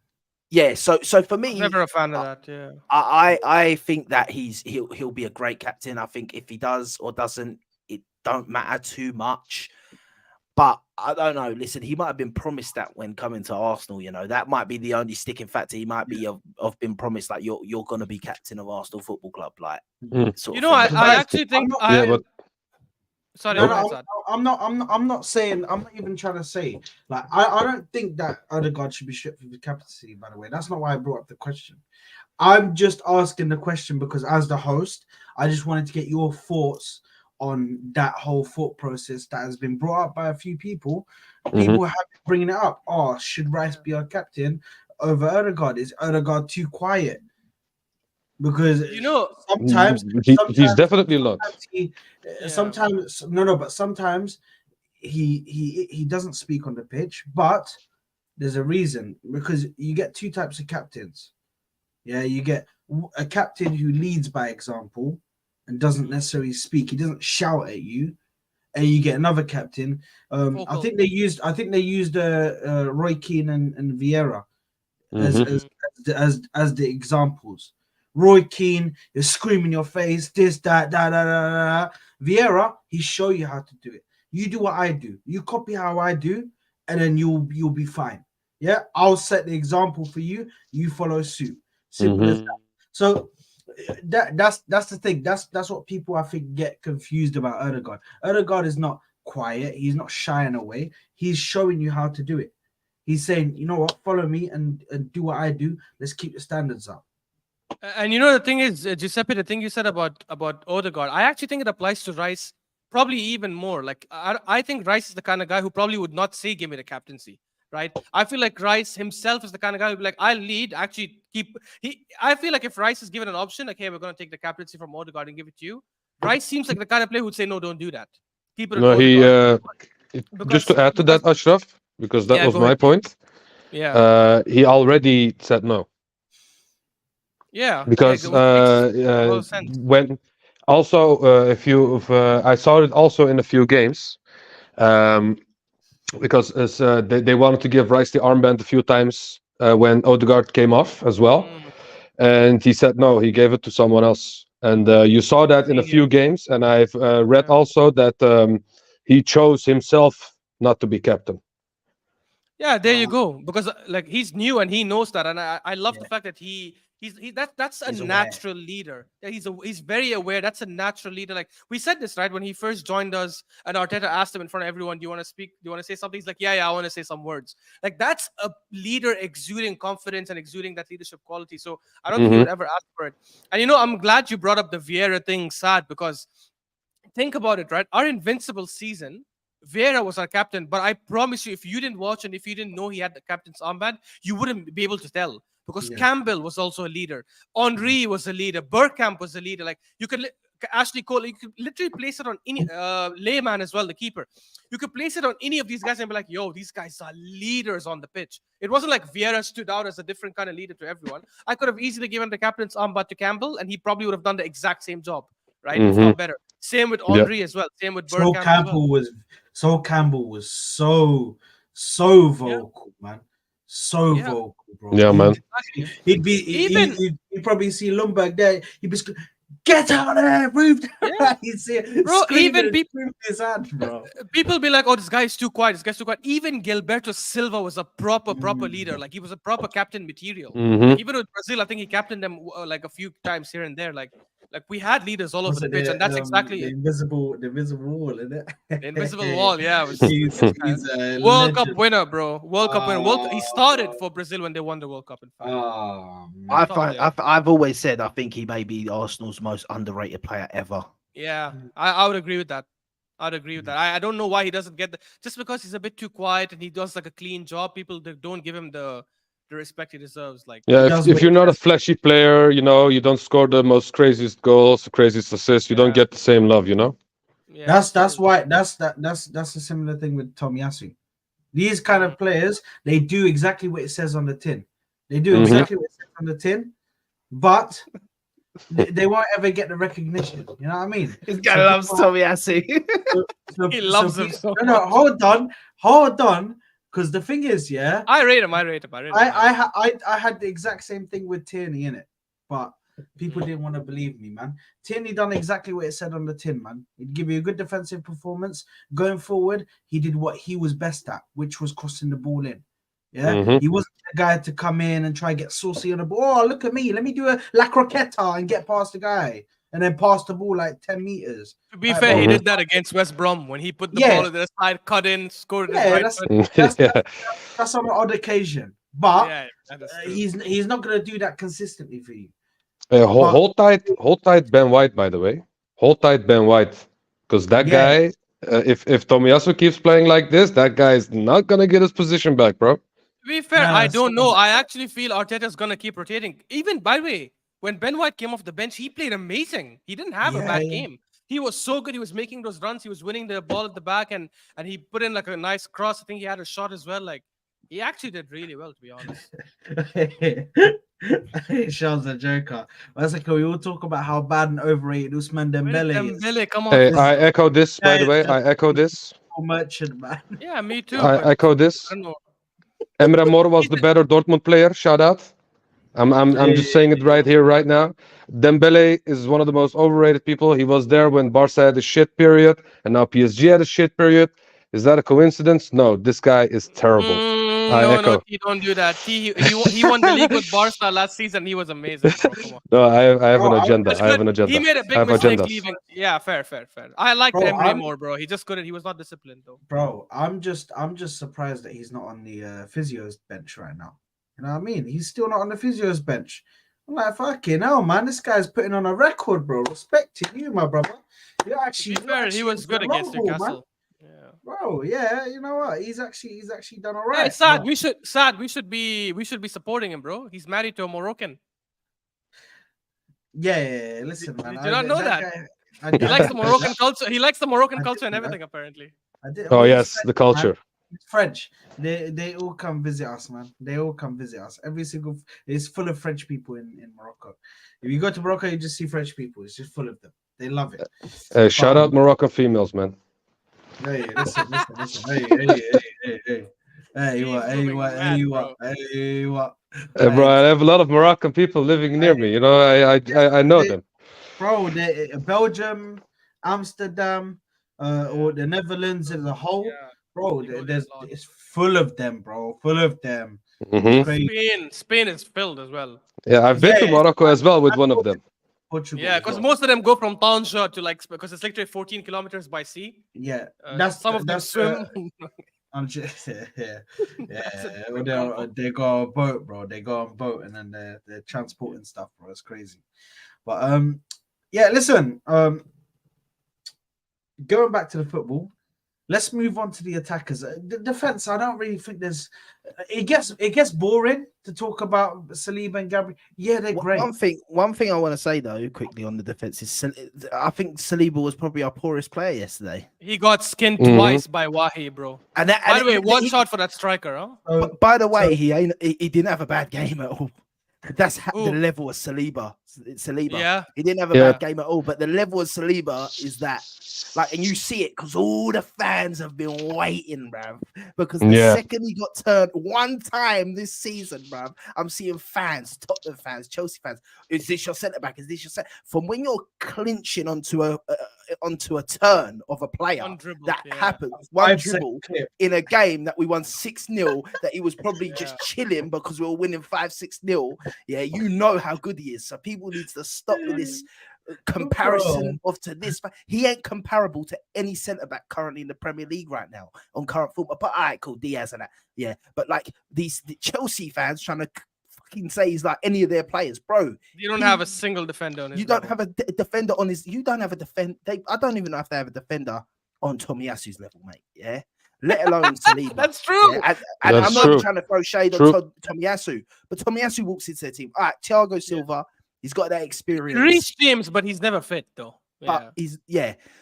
yeah, so for me, I'm never a fan of that. Yeah, I think that he'll be a great captain. I think if he does or doesn't, it don't matter too much. But I don't know. Listen, he might have been promised that when coming to Arsenal. You know, that might be the only sticking factor. He might be of been promised like you're going to be captain of Arsenal Football Club. Like, sort of thing. I actually think Sorry, I'm not saying. I'm not even trying to say. Like, I don't think that Odegaard should be stripped from the captaincy. By the way, that's not why I brought up the question. I'm just asking the question because, as the host, I just wanted to get your thoughts on that whole thought process that has been brought up by a few people. People have been bringing it up. Oh, should Rice be our captain over Odegaard? Is Odegaard too quiet? Because sometimes he's definitely not. Sometimes he doesn't speak on the pitch, but there's a reason, because you get 2 types of captains. Yeah, you get a captain who leads by example and doesn't necessarily speak. He doesn't shout at you. And you get another captain. I think they used Roy Keane and Vieira as the examples. Roy Keane is screaming in your face, this, that, da, da, da, da. Vieira, he show you how to do it. You do what I do. You copy how I do, and then you'll be fine. Yeah, I'll set the example for you. You follow suit. Simple as that. So that's the thing. That's what people, I think, get confused about Odegaard. Odegaard is not quiet. He's not shying away. He's showing you how to do it. He's saying, you know what, follow me and do what I do. Let's keep the standards up. And you know the thing is, Giuseppe, the thing you said about Odegaard, I actually think it applies to Rice probably even more. Like I think Rice is the kind of guy who probably would not say, "Give me the captaincy." Right? I feel like Rice himself is the kind of guy who'd be like, "I'll lead." Actually, keep he. I feel like if Rice is given an option, like, "Hey, we're gonna take the captaincy from Odegaard and give it to you," Rice seems like the kind of player who'd say, "No, don't do that. Keep it at No, he Odegaard." just to add to that, Ashraf, because that Yeah, was go my ahead, please. point. Yeah, He already said no yeah, yeah. because Which makes a lot of sense. when also if I saw it also in a few games. Um, because as, they wanted to give Rice the armband a few times when Odegaard came off as well, Mm, and he said no. He gave it to someone else, and you saw that in a senior. few games. And I've read Yeah. also that he chose himself not to be captain. Yeah, there you go. Because like he's new and he knows that, and I love the Yeah. fact that that's a He's aware. natural leader. Yeah, he's very aware. That's a natural leader. Like we said this right when he first joined us, and Arteta asked him in front of everyone, "Do you want to speak? Do you want to say something?" He's like, "Yeah, yeah, I want to say some words." Like that's a leader exuding confidence and exuding that leadership quality. So I don't think he Hmm. would ever ask for it. And I'm glad you brought up the Vieira thing, Sad, because think about it, right? Our invincible season, Vieira was our captain, but I promise you, if you didn't watch and if you didn't know he had the captain's armband, you wouldn't be able to tell because Yeah. Campbell was also a leader, Henri was a leader, Bergkamp was a leader. Like you could. Ashley Cole, you could literally place it on any layman as well, the keeper. You could place it on any of these guys and be like, yo, these guys are leaders on the pitch. It wasn't like Vieira stood out as a different kind of leader to everyone. I could have easily given the captain's armband to Campbell, and he probably would have done the exact same job, right? If Hmm. not better. Same with Yeah. Henri as well. Same with So Bergkamp as well. Campbell was so Yeah, vocal, man. So yeah, vocal, bro. Yeah, man. exactly. He'd be Even he'd probably see Lundberg there. He'd be get out of there, move yeah, down. He'd see it bro. screaming and screaming his hand, bro. People be like, "Oh, this guy's too quiet. This guy's too quiet." Even Gilberto Silva was a proper leader. Mm. Like he was a proper captain material. Hmm. Like even with Brazil, I think he captained them like a few times here and there. Like we had leaders all over Was the it pitch, and that's exactly the it. invisible wall, isn't The invisible it? wall. Yeah, it was he's a World Cup legend. winner, bro. World Cup winner. He started Oh, for Brazil when they won the World Cup. In fact, oh I man. top find player. I've always said I think he may be Arsenal's most underrated player ever. Yeah, I would agree with that. I'd agree with that. I don't know why he doesn't get the just because he's a bit too quiet and he does like a clean job. People don't give him the respect he deserves. Like Yeah, He if, does if what you're he not a has. flashy player, you don't score the most craziest goals, the craziest assists, you don't yeah, get the same love, you know? yeah, That's true. why that's a similar thing with Tomiyasu. These kind Mm, of players, they do exactly what it says on the tin. They do Hmm. yeah, exactly what it says on the tin, but they won't ever get the recognition. You know what I mean? This guy So loves people, Tomiyasu. he loves him so no, much. hold on, because the thing is, yeah, I rate him. I rate him. I rate him high. I had the exact same thing with Tierney in it, but people Mm, didn't want to believe me, man. Tierney done exactly what it said on the tin, man. He'd give you a good defensive performance going forward. He did what he was best at, which was crossing the ball in. Yeah, Hmm. he wasn't the guy to come in and try and get saucy on the ball. Oh, look at me, let me do a la croqueta and get past the guy, and then pass the ball like 10 meters. To be Like, fair, bro, he Hmm. did that against West Brom when he put the ball yeah, to the side, cut in, scored his yeah, right foot. that's Yeah. that's on an odd occasion, but Yeah, that is true. he's not gonna do that consistently for you. Hold, But hold tight, Ben White. By the way, hold tight, Ben White, because that yeah, guy, if Tomiyasu keeps playing like this, that guy is not gonna get his position back, bro. To be fair, no, I no, so, don't know. I actually feel Arteta's gonna keep rotating. Even by the way, when Ben White came off the bench, he played amazing. He didn't have a yeah, bad yeah. game. He was so good. He was making those runs. He was winning the ball at the back, and he put in like a nice cross. I think he had a shot as well. Like he actually did really well, to be honest. Sean's a joker. That's like we all talk about how bad and overrated Usman Where did Dembele is. Dembele come Hey, off? This I echo this. By guy the is way, just I echo a this. merchant, man. Yeah, me too. I But echo I this. don't know. Emre Mor was He's the better Dortmund player. Shout out. I'm just saying it right here, right now. Dembele is one of the most overrated people. He was there when Barca had a shit period, and now PSG had a shit period. Is that a coincidence? No, this guy is terrible. I No, echo. T, don't do that. He won the league with Barca last season. He was amazing, bro. Come on. No, I have Bro, an agenda. That's I have good. an He agenda. made a I big have mistake agendas. leaving. Yeah, fair, fair, fair. I liked bro, Emery more, bro. He just couldn't. He was not disciplined, though. I'm just surprised that he's not on the physio's bench right now. You know what I mean? He's still not on the physio's bench. I'm like, fucking hell, man. This guy's putting on a record, bro. Respect to you, my brother. You're To actually, be fair, he was good the long against haul, man. Newcastle. Yeah. Bro, yeah, you know what? He's actually done all Hey, right. Sad, but- we should be supporting him, bro. He's married to a Moroccan. yeah. Listen, man. Did you not know that? Guy, He likes the Moroccan I culture. He likes the Moroccan I culture and did, everything, apparently. did. Oh Well, he's yes, French, the culture. man. He's French. They all come visit us, man. They all come visit us. Every single it's full of French people in Morocco. If you go to Morocco, you just see French people. It's just full of them. They love it. Shout out Moroccan females, man. Hey, listen. Hey, what? He's moving mad, bro. Hey, what? Bro, I have a lot of Moroccan people living near me. You know, I know them. Bro, Belgium, Amsterdam, or the Netherlands as a whole, Yeah. bro. They go there There's a lot. it's full of them, bro. Full of them. Mhm. Crazy. Spain is filled as well. Yeah, I've been to Yeah, Morocco as well with one of them. Portugal. Yeah, as because well. most of them go from Tanger to because it's literally 14 kilometers by sea. Yeah, Some of them swim. I'm just yeah. That's a Or different combo. they go on boat, bro. They go on boat and then they're transporting stuff, bro. It's crazy. But yeah. Listen, going back to the football. Let's move on to the attackers. The defense, I don't really think there's. It gets boring to talk about Saliba and Gabriel. Yeah, they're great. One thing I want to say though, quickly on the defense is, I think Saliba was probably our poorest player yesterday. He got skinned Mhm. twice by Wahi, bro. And By the way, one shot for that striker, huh? So, By the way, he didn't have a bad game at all. That's the Who? level of Saliba. Yeah. He didn't have a Yeah. bad game at all. But the level of Saliba is that, like, and you see it because all the fans have been waiting, bruv. Because the Yeah. second he got turned one time this season, bruv, I'm seeing fans, Tottenham fans, Chelsea fans. Is this your centre back? Is this your centre? From when you're clinching onto a turn of a player, One dribble. that Yeah. happens. One 5 seconds dribble clear. in a game that we won 6-0, that he was probably just chilling because we were winning 5-6-0. Yeah, you know how good he is. So people need to stop with this comparison to this. He ain't comparable to any centre back currently in the Premier League right now on current football. But all right, cool, Diaz and that. Yeah, but like the Chelsea fans trying to fucking say he's like any of their players, bro. You don't have a single defender on his You don't level. have a defender on his. You don't have a defend. I don't even know if they have a defender on Tomiyasu's level, mate. Yeah, let alone Saliba. That's true. Yeah, and That's I'm not true. even trying to throw shade True. on Tomiyasu, but Tomiyasu walks into the team. All right, Thiago Silva, he's got that experience. Reece James, but he's never fit though. But he's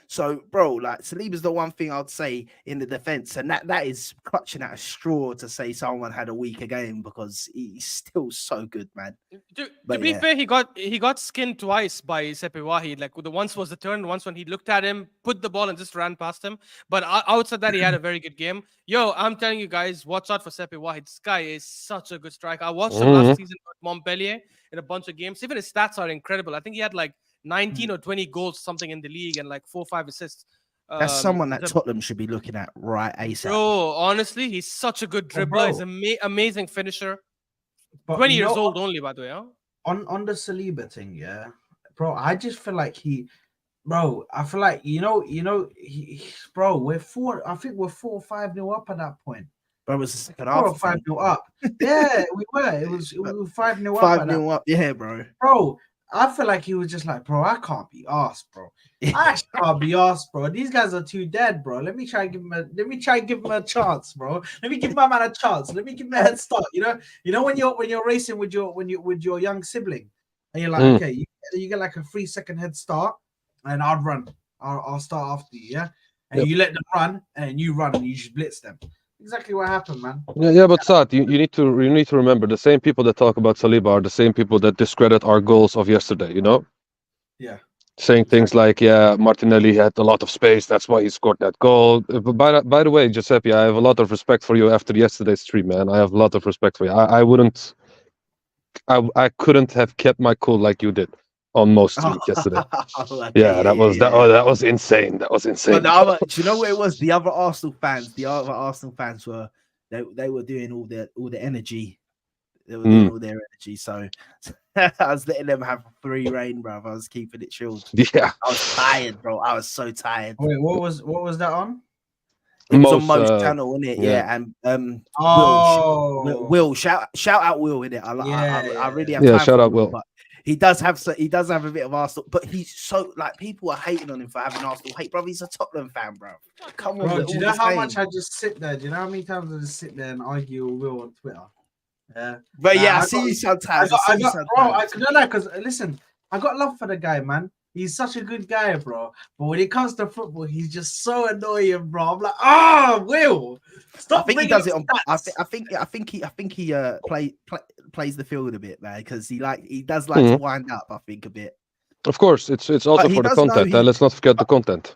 so bro, like Saliba's the one thing I'd say in the defense, and that is clutching at a straw to say someone had a weaker game because he's still so good, man. To But be yeah. fair, he got skinned twice by Sepe Wahi. Like the once was the turn, once when he looked at him, put the ball and just ran past him. But outside that, he had a very good game. Yo, I'm telling you guys, watch out for Sepe Wahi. This guy is such a good striker. I watched him last season with Montpellier in a bunch of games. Even his stats are incredible. I think he had like 19 or 20 goals, something in the league, and like 4 or 5 assists. That's someone that Tottenham should be looking at right ASAP. Bro, honestly, he's such a good dribbler. He's an amazing finisher. 20 years old only, by the way. Huh? On the Saliba thing, yeah, bro. I just feel like I feel like bro. We're 4. I think we're 4 or 5-0 up at that point. Bro, it was the second 4 half. or 5-0 up. Yeah, we were. It was 5-0 up. 5-0 up. Yeah, bro. Bro, I feel like he was just like, bro, I can't be asked, bro. I actually can't be asked, bro. These guys are too dead, bro. Let me try and give him a chance, bro. Let me give my man a chance. Let me give him a head start. You know when you're racing with your young sibling, and you're like, okay, you get like a 3-second head start, and I'll run. I'll start after you, yeah. And you let them run, and you run, and you just blitz them. Exactly what happened, man. Yeah, but Saad, you need to remember the same people that talk about Saliba are the same people that discredit our goals of yesterday. You know? Yeah. Saying things like, yeah, Martinelli had a lot of space, that's why he scored that goal. But by the way, Giuseppe, I have a lot of respect for you after yesterday's stream, man. I have a lot of respect for you. I couldn't have kept my cool like you did on most streams yesterday. Yeah, that was insane. That was insane. But do you know what it was? The other Arsenal fans were they were doing all the energy. They were doing all their energy. So I was letting them have free reign, bro. I was keeping it chilled. Yeah. I was tired, bro. I was so tired. Wait, what was that on? It was on Mo's channel, isn't it? Yeah. And Will, shout out Will, innit? I really have time shout for out Will. But He does have a bit of Arsenal, but he's so like people are hating on him for having Arsenal hate, bro. He's a Tottenham fan, bro. Come on, Bro, we're do you all know the how same. much I just sit there? Do you know how many times I just sit there and argue with Will on Twitter? Yeah. But yeah, I I see got- you sometimes. I see you sometimes. bro, no, because listen, I got love for the guy, man. He's such a good guy, bro. But when it comes to football, he's just so annoying, bro. I'm like, Will, stop. I think he bringing does it up on. stats." I think he plays the field a bit, man, because he does like to wind up. I think a bit. Of course, it's also he for the does know content. he- Let's not forget the content.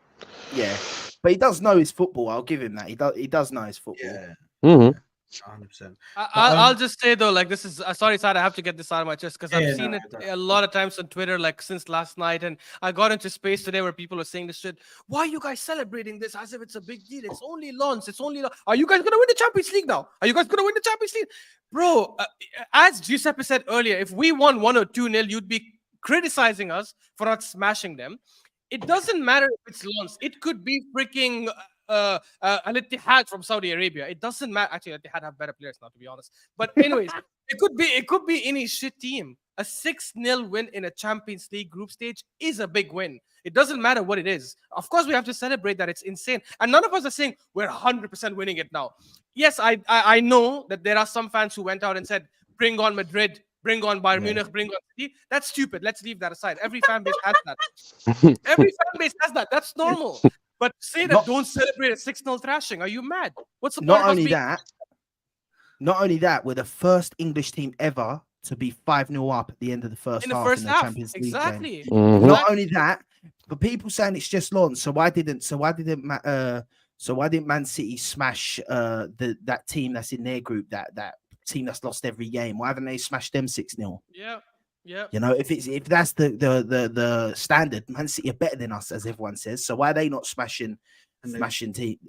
Yeah, but he does know his football. I'll give him that. He does know his football. Yeah, Mhm. 100%. I'll just say though, like this is sorry, Sad, I have to get this out of my chest because I've seen it no. a lot of times on Twitter, like since last night, and I got into space today where people are saying this shit. Why are you guys celebrating this as if it's a big deal? It's only Lens. It's only. Are you guys gonna win the Champions League now? Are you guys gonna win the Champions League, bro? As Giuseppe said earlier, if we won 1 or 2-0, you'd be criticizing us for not smashing them. It doesn't matter if it's Lens. It could be freaking. Al Ittihad from Saudi Arabia. It doesn't matter. Actually, Al Ittihad have better players now, to be honest. But anyways, it could be any shit team. A 6-0 win in a Champions League group stage is a big win. It doesn't matter what it is. Of course, we have to celebrate that. It's insane. And none of us are saying we're 100% winning it now. Yes, I know that there are some fans who went out and said, bring on Madrid, bring on Bayern Munich, bring on City. That's stupid. Let's leave that aside. Every fan base has that. Every fan base has that. That's normal. But say that don't celebrate a 6-0 thrashing. Are you mad? What's the point of us being... Not only that, we're the first English team ever to be 5-0 up at the end of the first half in the Champions League exactly. game. Mhm. Not only that, but people saying it's just Lens. So why didn't Man City smash that team that's in their group, that team that's lost every game? Why haven't they smashed them 6-0? Yeah. Yeah. You know, if that's the standard, Man City are better than us, as everyone says. So why are they not smashing the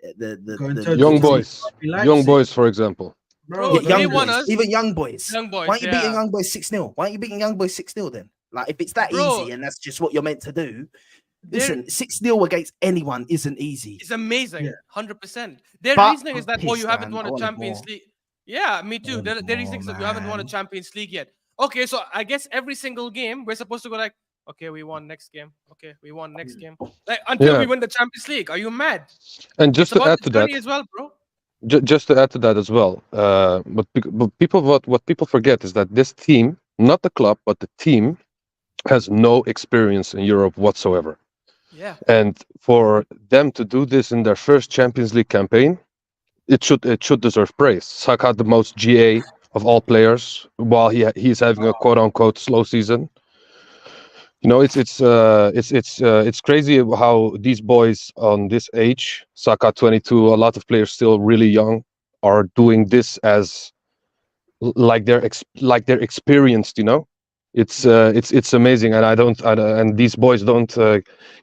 young boys, for example? Bro, they won us. Even young boys. Young boys. Why aren't you beating young boys 6-0? Why aren't you beating young boys 6-0 then? Like, if it's that easy and that's just what you're meant to do, listen, 6-0 against anyone isn't easy. It's amazing, 100%. Their But reasoning is that you haven't won a Champions League. Yeah, me too. Their reasoning is that you haven't won a Champions League yet. Okay, so I guess every single game we're supposed to go like, okay, we won next game. Okay, we won next game. Like until we win the Champions League. Are you mad? And just to add to that as well, bro. Just to add to that as well, but people what people forget is that this team, not the club, but the team, has no experience in Europe whatsoever. Yeah. And for them to do this in their first Champions League campaign, it should deserve praise. Saka had the most GA of all players, while he's having a quote unquote slow season. You know, it's crazy how these boys on this age, Saka 22, a lot of players still really young, are doing this as like they're experienced. You know, it's amazing, and and these boys don't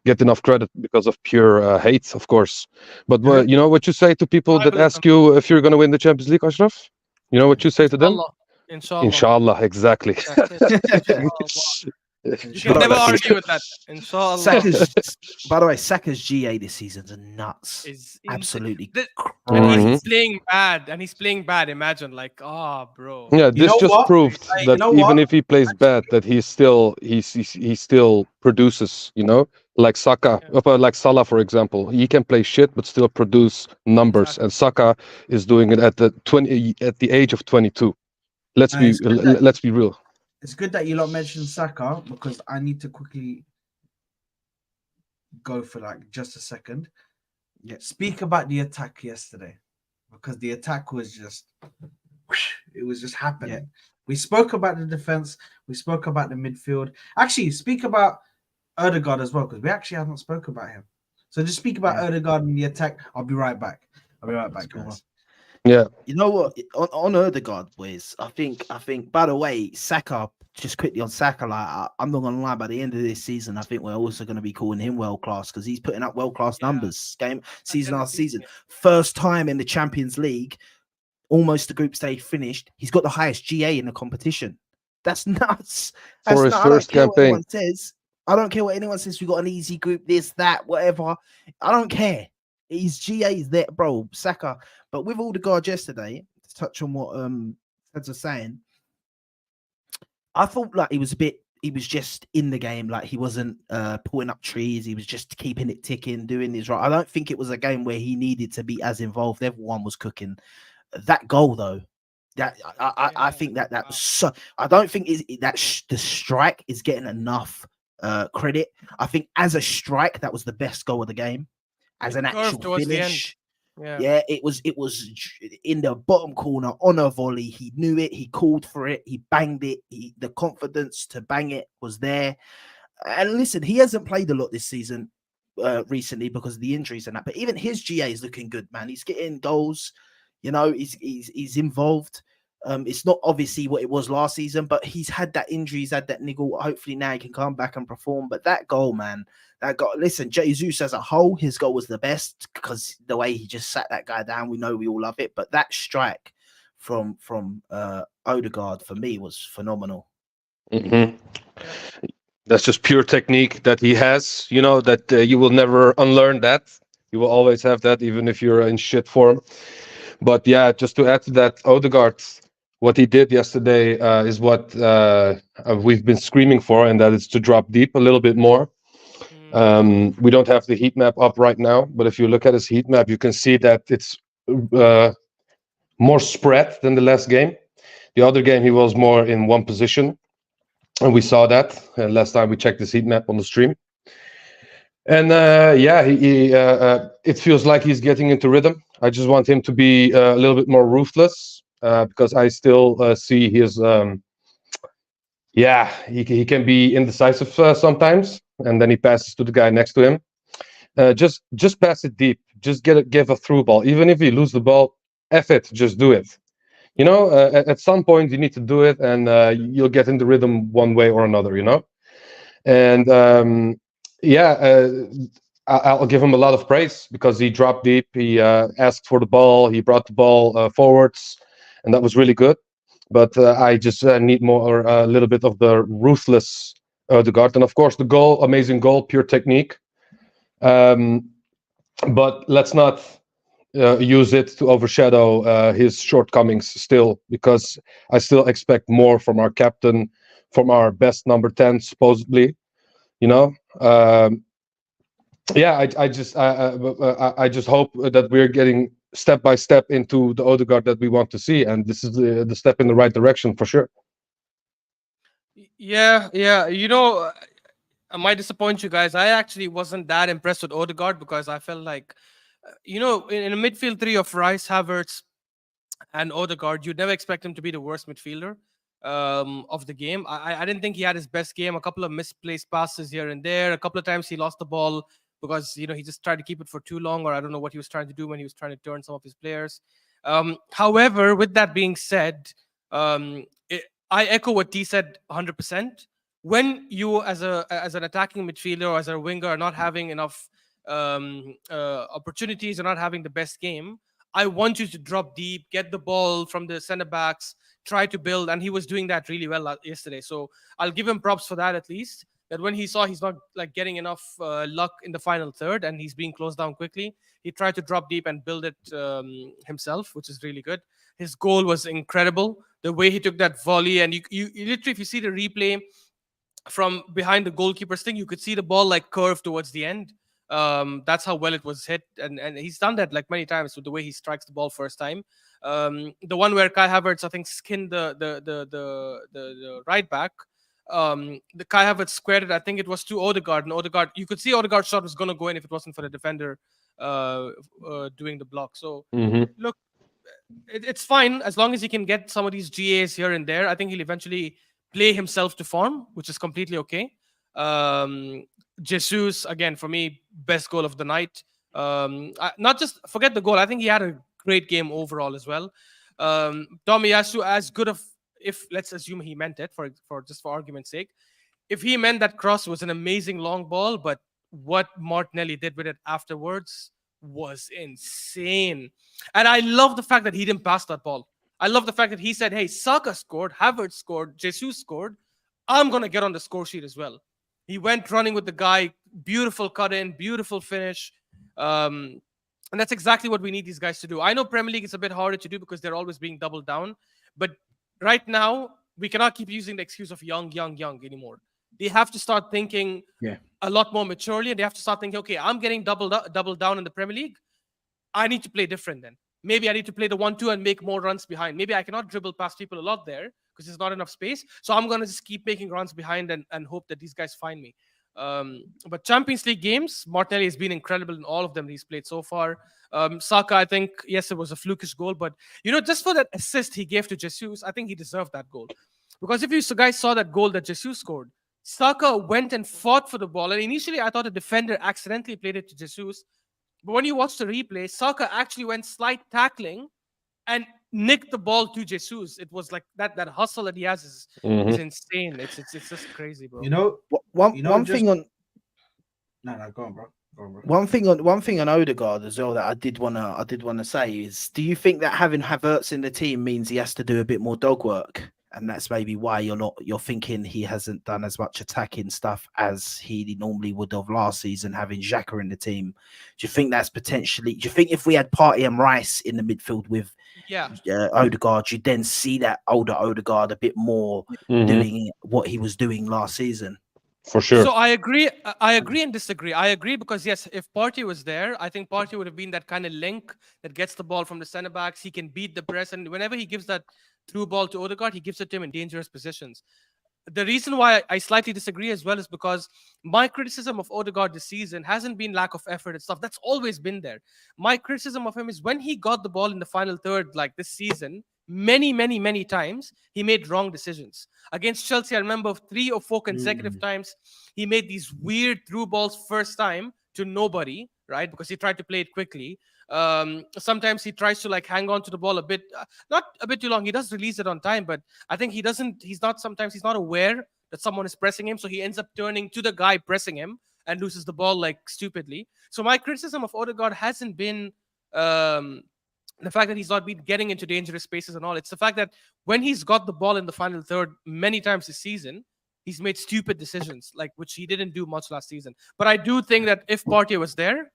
get enough credit because of pure hate, of course. But you know what you say to people that ask you if you're going to win the Champions League, Ashraf? You know what you say to them? Inshallah. Inshallah, exactly. You can never argue with that. Inshallah. By the way, Saka's GA this season's nuts. Absolutely. And he's playing bad. Imagine, like, bro. Yeah, this just proved that even if he plays bad, that he still produces. You know, like Saka, like Salah, for example, he can play shit but still produce numbers. And Saka is doing it at the age of 22. Let's be real. It's good that you lot mentioned Saka because I need to quickly go for like just a second. Yeah, speak about the attack yesterday because the attack was just happening. Yeah. We spoke about the defense, we spoke about the midfield. Actually, speak about Ødegaard as well because we actually haven't spoke about him. So just speak about Ødegaard and the attack. I'll be right back, guys. Yeah, you know what? On Ødegaard, boys, I think. By the way, Saka. Just quickly on Saka, like I'm not gonna lie. By the end of this season, I think we're also going to be calling him world class because he's putting up world class numbers. Season after season, first time in the Champions League, almost the group stage finished. He's got the highest GA in the competition. That's nuts. For his first campaign. I don't care what anyone says. We got an easy group, this, that, whatever. I don't care. His GA is there, bro. Saka. But with all the guards yesterday, to touch on what Seds was saying, I thought like he was a bit just in the game. Like he wasn't pulling up trees. He was just keeping it ticking, doing his right. I don't think it was a game where he needed to be as involved. Everyone was cooking. That goal though, that I think that Wow. so. I don't think the strike is getting enough credit. I think as a strike, that was the best goal of the game. As an Curved actual towards the end. finish, Yeah. yeah, it was in the bottom corner on a volley. He knew it. He called for it. He banged it. The confidence to bang it was there. And listen, he hasn't played a lot this season recently because of the injuries and that. But even his GA is looking good, man. He's getting goals. You know, he's involved. It's not obviously what it was last season, but he's had that injury, he's had that niggle. Hopefully now he can come back and perform. But that goal, man, that goal. Listen, Jesus as a whole, his goal was the best because the way he just sat that guy down. We know we all love it, but that strike from Odegaard for me was phenomenal. Mhm. That's just pure technique that he has. You know that you will never unlearn that. You will always have that, even if you're in shit form. But yeah, just to add to that, Odegaard, what he did yesterday is what we've been screaming for, and that is to drop deep a little bit more. We don't have the heat map up right now, but if you look at his heat map, you can see that it's more spread than the last game. The other game, he was more in one position, and we saw that last time we checked his heat map on the stream. And yeah, it feels like he's getting into rhythm. I just want him to be a little bit more ruthless because I still see his. Yeah, he can be indecisive sometimes, and then he passes to the guy next to him. Just pass it deep. Just give a through ball, even if you lose the ball. F it, just do it. You know, at some point you need to do it, and you'll get in the rhythm one way or another. You know, and yeah, I'll give him a lot of praise because he dropped deep. He asked for the ball. He brought the ball forwards, and that was really good. But I just need more, a little bit of the ruthless Odegaard, and of course the goal, amazing goal, pure technique. But let's not use it to overshadow his shortcomings still, because I still expect more from our captain, from our best number 10, supposedly. You know, yeah, I just hope that we're getting step by step into the Odegaard that we want to see, and this is the step in the right direction for sure. Yeah. You know, I might disappoint you guys. I actually wasn't that impressed with Odegaard because I felt like, you know, in a midfield three of Rice, Havertz, and Odegaard, you'd never expect him to be the worst midfielder of the game. I didn't think he had his best game. A couple of misplaced passes here and there. A couple of times he lost the ball because, you know, he just tried to keep it for too long, or I don't know what he was trying to do when he was trying to turn some of his players. However, with that being said, I echo what T said 100%. When you, as an attacking midfielder or as a winger, are not having enough opportunities, or not having the best game, I want you to drop deep, get the ball from the center backs, try to build, and he was doing that really well yesterday. So I'll give him props for that at least. That when he saw he's not like getting enough luck in the final third, and he's being closed down quickly, he tried to drop deep and build it himself, which is really good. His goal was incredible. The way he took that volley, and you literally, if you see the replay from behind the goalkeeper's thing, you could see the ball like curve towards the end. That's how well it was hit, and he's done that like many times with the way he strikes the ball first time. The one where Kai Havertz, I think, skinned the right back. The Kai Havertz squared it. I think it was to Odegaard, and Odegaard, you could see Odegaard's shot was going to go in if it wasn't for the defender doing the block. So look, it's fine as long as he can get some of these GAs here and there. I think he'll eventually play himself to form, which is completely okay. Jesus, again, for me, best goal of the night. Not just forget the goal. I think he had a great game overall as well. Tomiyasu, as good of, if let's assume he meant it for just for argument's sake, if he meant that cross was an amazing long ball, but what Martinelli did with it afterwards was insane. And I love the fact that he didn't pass that ball. I love the fact that he said, hey, Saka scored, Havertz scored, Jesus scored. I'm going to get on the score sheet as well. He went running with the guy. Beautiful cut in, beautiful finish. And that's exactly what we need these guys to do. I know Premier League is a bit harder to do because they're always being doubled down. But right now, we cannot keep using the excuse of young anymore. they have to start thinking Yeah. a lot more maturely, and they have to start thinking, okay, I'm getting double down in the Premier League. I need to play different then. Maybe I need to play the 1-2 and make more runs behind. Maybe I cannot dribble past people a lot there because there's not enough space. So I'm gonna just keep making runs behind and hope that these guys find me. But Champions League games, Martinelli has been incredible in all of them he's played so far. Saka, I think, yes, it was a flukish goal, but just for that assist he gave to Jesus, I think he deserved that goal. Because if you guys saw that goal that Jesus scored, Saka went and fought for the ball, and initially I thought a defender accidentally played it to Jesus. But when you watch the replay, Saka actually went slight tackling and nicked the ball to Jesus. It was like that hustle that he has is insane. It's just crazy, bro. One just thing on no, go on, bro. one thing on Odegaard as well that I did wanna say is, do you think that having Havertz in the team means he has to do a bit more dog work? And that's maybe why you're thinking he hasn't done as much attacking stuff as he normally would have last season, having Xhaka in the team. Do you think that's potentially? Do you think if we had Partey and Rice in the midfield with Odegaard, you'd then see that older Odegaard a bit more doing what he was doing last season? For sure. So I agree and disagree. I agree because yes, if Partey was there, I think Partey would have been that kind of link that gets the ball from the centre backs. He can beat the press, and whenever he gives that through ball to Odegaard, he gives it to him in dangerous positions. The reason why I slightly disagree as well is because my criticism of Odegaard this season hasn't been lack of effort and stuff. That's always been there. My criticism of him is when he got the ball in the final third, like this season, many times, he made wrong decisions. Against Chelsea, I remember 3 or 4 consecutive times, he made these weird through balls first time to nobody, right? Because he tried to play it quickly. Sometimes he tries to like hang on to the ball a bit, not a bit too long. He does release it on time, but I think sometimes he's not aware that someone is pressing him. So he ends up turning to the guy pressing him and loses the ball like stupidly. So my criticism of Odegaard hasn't been the fact that he's not been getting into dangerous spaces and all. It's the fact that when he's got the ball in the final third many times this season, he's made stupid decisions, like which he didn't do much last season. But I do think that if Partey was there,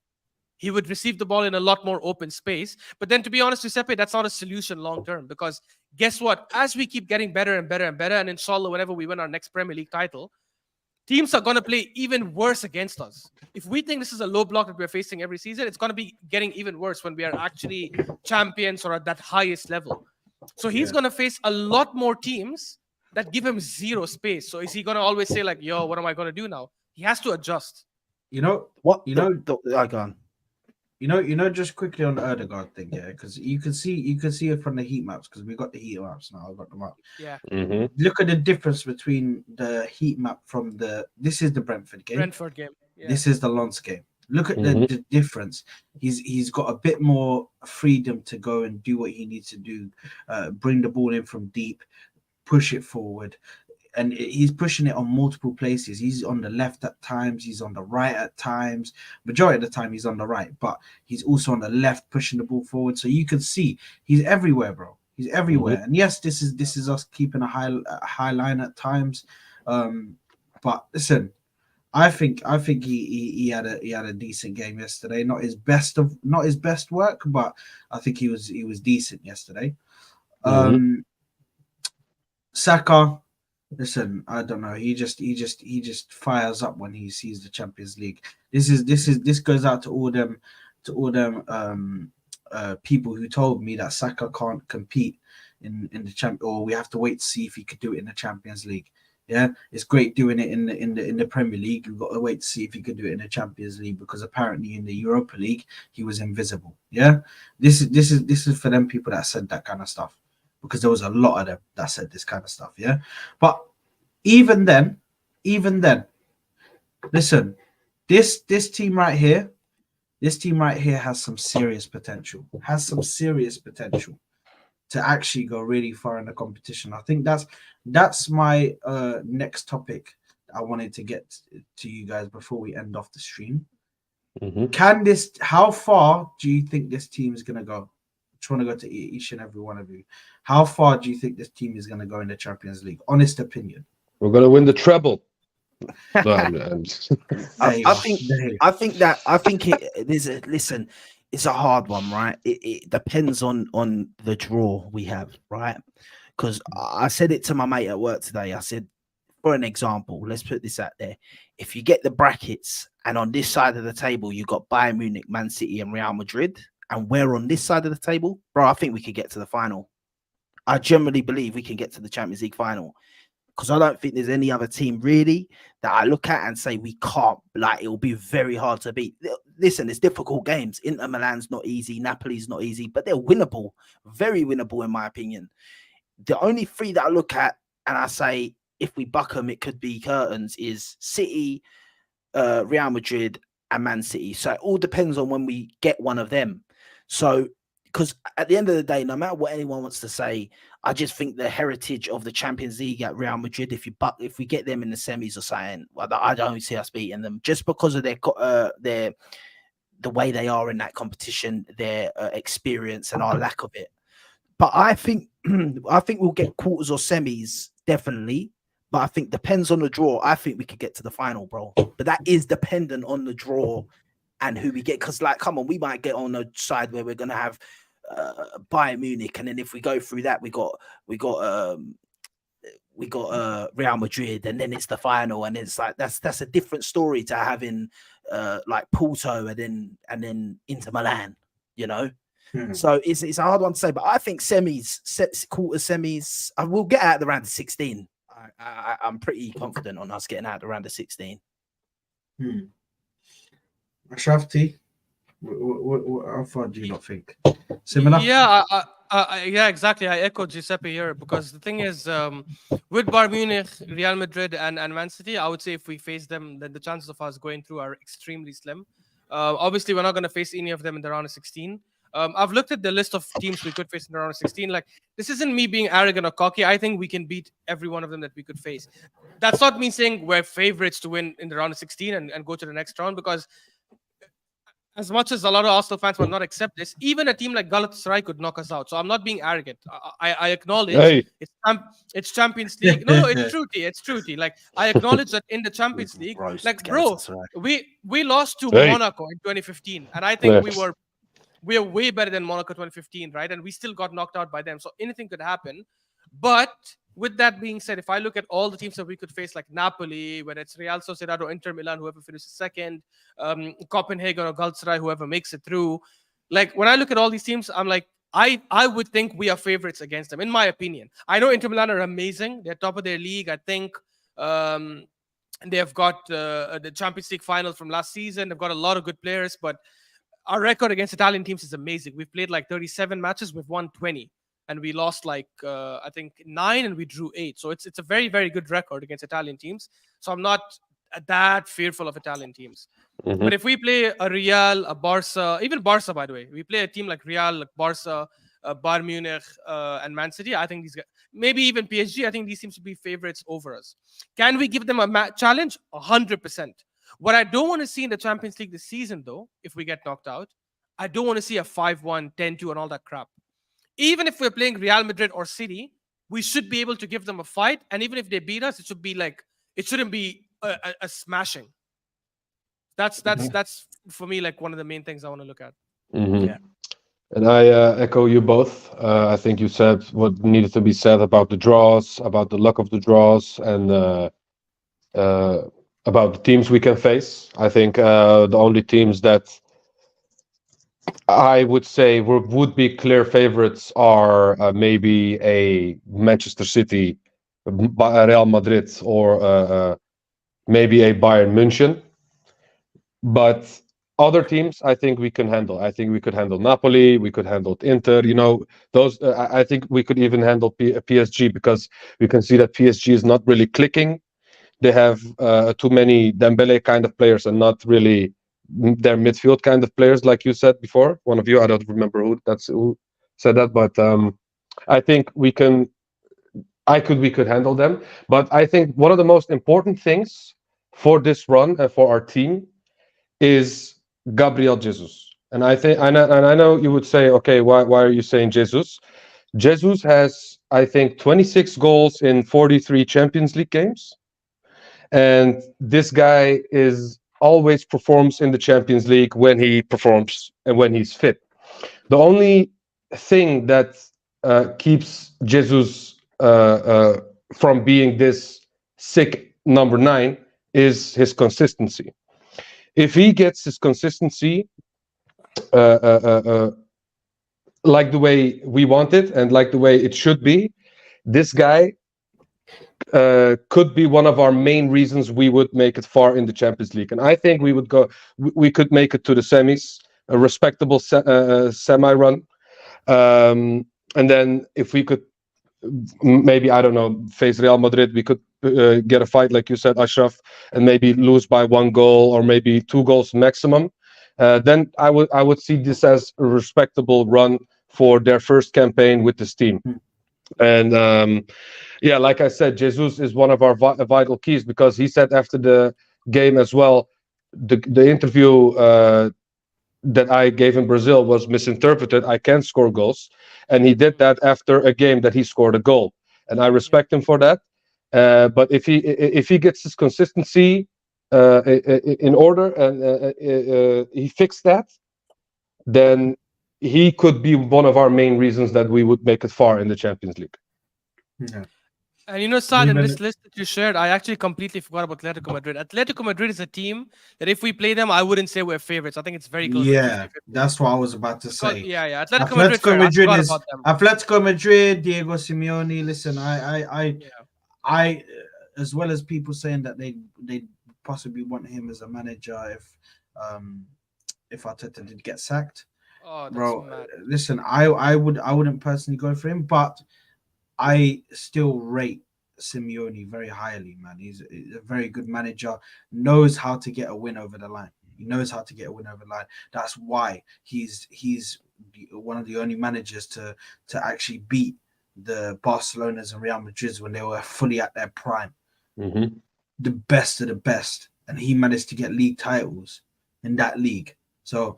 he would receive the ball in a lot more open space. But then, to be honest, Giuseppe, that's not a solution long term, because guess what? As we keep getting better and better and better, and inshallah, whenever we win our next Premier League title, teams are going to play even worse against us. If we think this is a low block that we're facing every season, it's going to be getting even worse when we are actually champions or at that highest level. So he's going to face a lot more teams that give him zero space. So is he going to always say like, yo, what am I going to do now? He has to adjust. You know What? I gone. Just quickly on the Odegaard thing, yeah, because you can see it from the heat maps, because we got the heat maps now. I've got them up. Yeah. Look at the difference between the heat map from this is the Brentford game. Yeah. This is the Lens game. Look at the difference. He's got a bit more freedom to go and do what he needs to do, bring the ball in from deep, push it forward. And he's pushing it on multiple places. He's on the left at times. He's on the right at times. Majority of the time, he's on the right, but he's also on the left, pushing the ball forward. So you can see he's everywhere, bro. He's everywhere. And yes, this is us keeping a high line at times. But listen, I think he had a decent game yesterday. Not his best work, but I think he was decent yesterday. Saka. Listen, I don't know. He just fires up when he sees the Champions League. This goes out to all them people who told me that Saka can't compete in the champ, or we have to wait to see if he could do it in the Champions League. Yeah, it's great doing it in the Premier League. We've got to wait to see if he could do it in the Champions League, because apparently in the Europa League he was invisible. Yeah, this is for them people that said that kind of stuff, because there was a lot of them that said this kind of stuff. Yeah, but even then, listen, this team right here has some serious potential. To actually go really far in the competition. I think that's my next topic I wanted to get to you guys before we end off the stream. How far do you think this team is going to go? I just want to go to each and every one of you. How far do you think this team is going to go in the Champions League? Honest opinion. We're going to win the treble. Listen, it's a hard one, right? It depends on the draw we have, right? Because I said it to my mate at work today. I said, for an example, let's put this out there. If you get the brackets and on this side of the table, you got Bayern Munich, Man City, and Real Madrid, and we're on this side of the table, bro, I think we could get to the final. I generally believe we can get to the Champions League final because I don't think there's any other team really that I look at and say we can't. Like, it'll be very hard to beat. Listen, it's difficult games. Inter Milan's not easy, Napoli's not easy, but they're winnable, very winnable in my opinion. The only three that I look at and I say if we buck them, it could be curtains is City, Real Madrid, and Man City. So it all depends on when we get one of them. So, because at the end of the day, no matter what anyone wants to say, I just think the heritage of the Champions League at Real Madrid, if we get them in the semis or something, well, I don't see us beating them just because of the way they are in that competition, their experience and our lack of it. But I think we'll get quarters or semis definitely. But I think depends on the draw. I think we could get to the final, bro. But that is dependent on the draw and who we get. Because, like, come on, we might get on a side where we're gonna have Bayern Munich, and then if we go through that, we got Real Madrid, and then it's the final, and it's like that's a different story to having like Porto and then Inter Milan, you know. So it's a hard one to say, but I think quarter semis, I will get out around the 16. I'm pretty confident on us getting out around the 16. Shafty, how far do you not think? Similar? Yeah, yeah, exactly. I echo Giuseppe here because the thing is, with Bayern Munich, Real Madrid, and Man City, I would say if we face them, then the chances of us going through are extremely slim. Obviously, we're not going to face any of them in the round of 16. I've looked at the list of teams we could face in the round of 16. Like, this isn't me being arrogant or cocky. I think we can beat every one of them that we could face. That's not me saying we're favorites to win in the round of 16 and go to the next round, because as much as a lot of Arsenal fans will not accept this, even a team like Galatasaray could knock us out. So I'm not being arrogant. I acknowledge it's Champions League. No, it's true. It's true. Like, I acknowledge that in the Champions League, like, bro, we lost to Monaco in 2015, and I think we're way better than Monaco 2015, right? And we still got knocked out by them. So anything could happen. But with that being said, if I look at all the teams that we could face, like Napoli, whether it's Real Sociedad or Inter Milan, whoever finishes second, Copenhagen or Galatasaray, whoever makes it through, like, when I look at all these teams, I'm like, I would think we are favorites against them, in my opinion. I know Inter Milan are amazing. They're top of their league. I think they've got the Champions League final from last season. They've got a lot of good players, but our record against Italian teams is amazing. We've played like 37 matches, we've won 20, and we lost like I think 9, and we drew 8. So it's a very, very good record against Italian teams. So I'm not that fearful of Italian teams. But if we play a Real, a Barca, even Barca, by the way, we play a team like Real, like Barca, Bayern Munich, and Man City, I think these guys, maybe even PSG, I think these teams to be favorites over us. Can we give them a challenge? 100%. What I don't want to see in the Champions League this season, though, if we get knocked out, I don't want to see a 5-1, 10-2, and all that crap. Even if we're playing Real Madrid or City, we should be able to give them a fight. And even if they beat us, it shouldn't be a smashing. That's for me, like, one of the main things I want to look at. Yeah. And I echo you both. I think you said what needed to be said about the draws, about the luck of the draws, and about the teams we can face. I think the only teams that I would say would be clear favorites are maybe a Manchester City, Real Madrid, or maybe a Bayern München. But other teams, I think we can handle. I think we could handle Napoli. We could handle Inter. You know, those. I think we could even handle PSG, because we can see that PSG is not really clicking. They have too many Dembele kind of players and not really their midfield kind of players, like you said before. One of you, I don't remember who said that, but I think we could handle them. But I think one of the most important things for this run and for our team is Gabriel Jesus. And I think, and I know you would say, okay, why are you saying Jesus? Jesus has, I think, 26 goals in 43 Champions League games. And this guy always performs in the Champions League when he performs and when he's fit. The only thing that keeps Jesus from being this sick number 9 is his consistency. If he gets his consistency like the way we want it and like the way it should be, this guy could be one of our main reasons we would make it far in the Champions League. And I think we would go, we could make it to the semis, a respectable semi run. And then if we could maybe, I don't know, face Real Madrid, we could get a fight, like you said, Ashraf, and maybe lose by 1 goal or maybe 2 goals maximum. Then I would see this as a respectable run for their first campaign with this team. And yeah, like I said, Jesus is one of our vital keys, because he said after the game as well, the interview that I gave in Brazil was misinterpreted. I can score goals, and he did that after a game that he scored a goal, and I respect him for that. But if he gets his consistency in order and he fixed that, then he could be one of our main reasons that we would make it far in the Champions League. Yeah. And you know, Sad, in this list that you shared, I actually completely forgot about Atletico Madrid. Atletico Madrid is a team that if we play them, I wouldn't say we're favorites. I think it's very close. Yeah, that's what I was about to say. Yeah. Atletico Madrid is about them. Atletico Madrid, Diego Simeone. Listen, I, as well as people saying that they possibly want him as a manager if Arteta did get sacked. Oh, that's bro, mad. listen, I wouldn't personally go for him, but I still rate Simeone very highly, man. He's a very good manager, knows how to get a win over the line. He knows how to get a win over the line. That's why he's one of the only managers to actually beat the Barcelonas and Real Madrids when they were fully at their prime. Mm-hmm. The best of the best. And he managed to get league titles in that league. So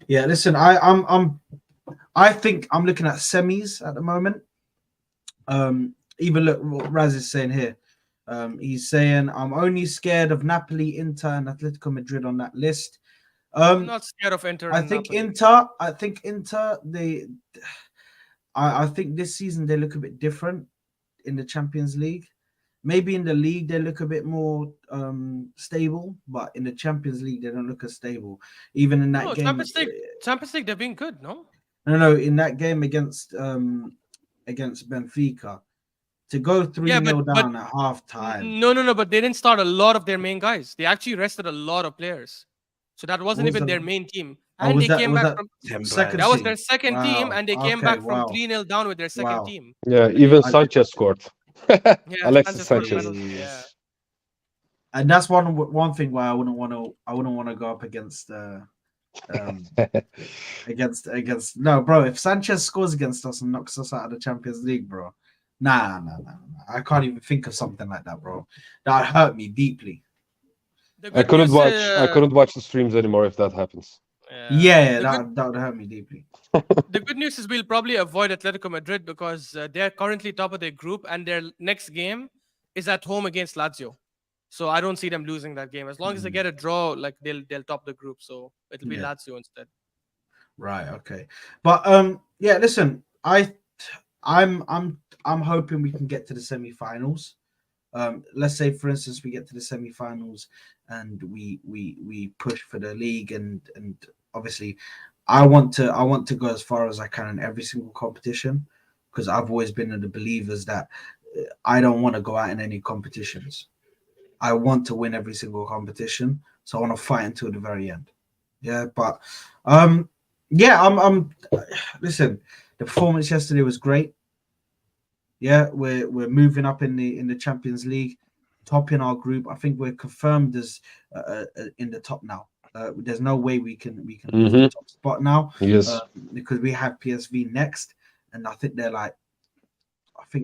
yeah, listen, I think I'm looking at semis at the moment. Even look what Raz is saying here. He's saying I'm only scared of Napoli, Inter, and Atletico Madrid on that list. I'm not scared of Inter. I think Inter. I think this season they look a bit different in the Champions League. Maybe in the league they look a bit more stable, but in the Champions League they don't look as stable. Even in that game, Champions League, they're being good. No, in that game against Benfica, to go 3-0 down at halftime. No, but they didn't start a lot of their main guys. They actually rested a lot of players, so that wasn't even their main team. And they came back from second. That was their second team, and they came back from 3-0 down with their second team. Yeah, even Sanchez scored. Alexis Sanchez. Yeah. And that's one thing why I wouldn't want to go up against against no, bro. If Sanchez scores against us and knocks us out of the Champions League, bro, nah. I can't even think of something like that, bro. That hurt me deeply. I couldn't watch the streams anymore if that happens. Yeah, that would hurt me deeply. The good news is we'll probably avoid Atletico Madrid because they're currently top of their group, and their next game is at home against Lazio. So I don't see them losing that game. As long as they get a draw, like they'll top the group. So it'll be Lazio instead. Right. Okay. But yeah. Listen, I'm hoping we can get to the semi-finals. Let's say, for instance, we get to the semi-finals and we push for the league, and obviously, I want to go as far as I can in every single competition, because I've always been of the believers that I don't want to go out in any competitions. I want to win every single competition, so I want to fight until the very end. Yeah, but I'm listen, the performance yesterday was great. Yeah, we're moving up in the Champions League, top in our group. I think we're confirmed as in the top now. There's no way we can lose the top spot now. Yes, because we have PSV next, and I think they're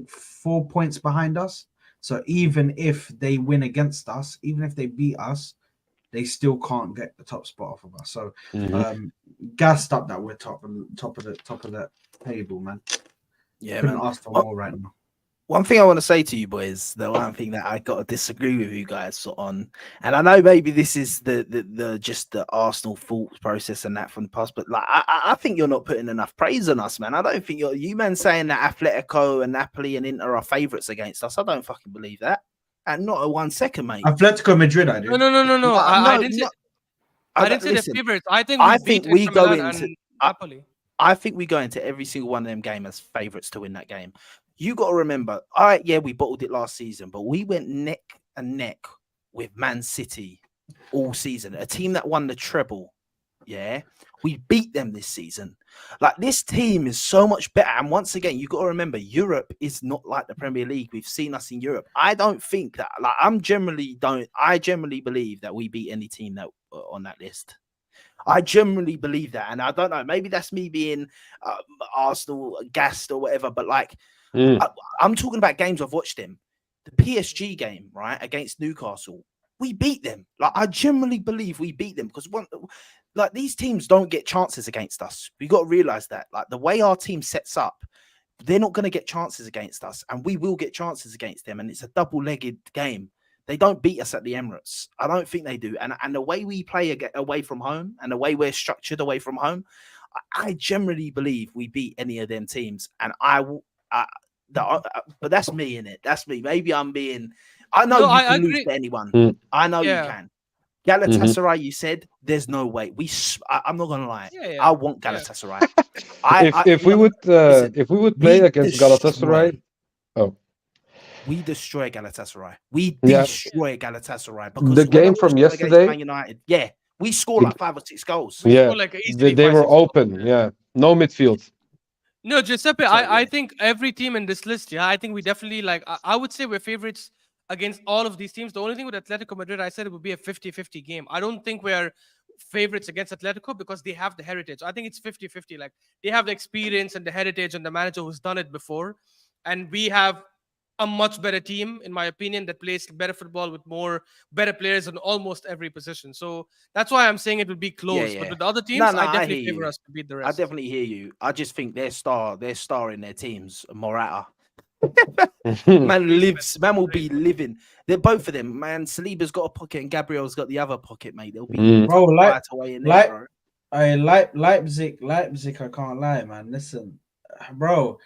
4 points behind us. So even if they win against us, even if they beat us, they still can't get the top spot off of us. So gassed up that we're top of the table, man. Yeah, couldn't ask for more right now. One thing I want to say to you boys, the one thing that I got to disagree with you guys on, and I know maybe this is the just the Arsenal thought process and that from the past, but like I think you're not putting enough praise on us, man. I don't think you man saying that Atletico and Napoli and Inter are favourites against us. I don't fucking believe that. and not a 1 second, mate. Atletico Madrid, I do. No. I didn't say. I didn't say listen, the favorites. I think I we think beat we Inter go Milan into- and Napoli. I think we go into every single one of them games as favourites to win that game. You got to remember, all right, yeah, we bottled it last season, but we went neck and neck with Man City all season, a team that won the treble. Yeah, we beat them this season. Like, this team is so much better. And once again, you got to remember, Europe is not like the Premier League. We've seen us in Europe. I don't think that. Like, I generally believe that we beat any team that on that list. I generally believe that, and I don't know. Maybe that's me being Arsenal gassed or whatever. But like, I'm talking about games I've watched them. The PSG game, right, against Newcastle, we beat them. Like, I generally believe we beat them because like, these teams don't get chances against us. We got to realize that. Like, the way our team sets up, they're not going to get chances against us, and we will get chances against them. And it's a double-legged game. They don't beat us at the Emirates. I don't think they do. And the way we play away from home and the way we're structured away from home, I generally believe we beat any of them teams. And but that's me, innit? That's me. Maybe I'm being. I know you can lose to anyone. I know you can. Galatasaray, you said there's no way. I'm not gonna lie. I want Galatasaray. If we would play against Galatasaray, we destroy Galatasaray. We destroy Galatasaray because the game from yesterday, Man United, we score like 5 or 6 goals. Yeah, like they were open. Yeah, no midfield. No, Giuseppe, I think every team in this list, I think we definitely, like, I would say we're favorites against all of these teams. The only thing with Atletico Madrid, I said it would be a 50-50 game. I don't think we're favorites against Atletico because they have the heritage. I think it's 50-50. Like, they have the experience and the heritage and the manager who's done it before. And we have a much better team, in my opinion, that plays better football with better players in almost every position. So that's why I'm saying it will be close. But with the other teams, I definitely favor us to beat the rest. I definitely hear you. I just think their star in their teams, Morata. Man will be living. They're both of them, man. Saliba's got a pocket and Gabriel's got the other pocket, mate. They'll be right away in there, bro. Leipzig, I can't lie, man. Listen, bro.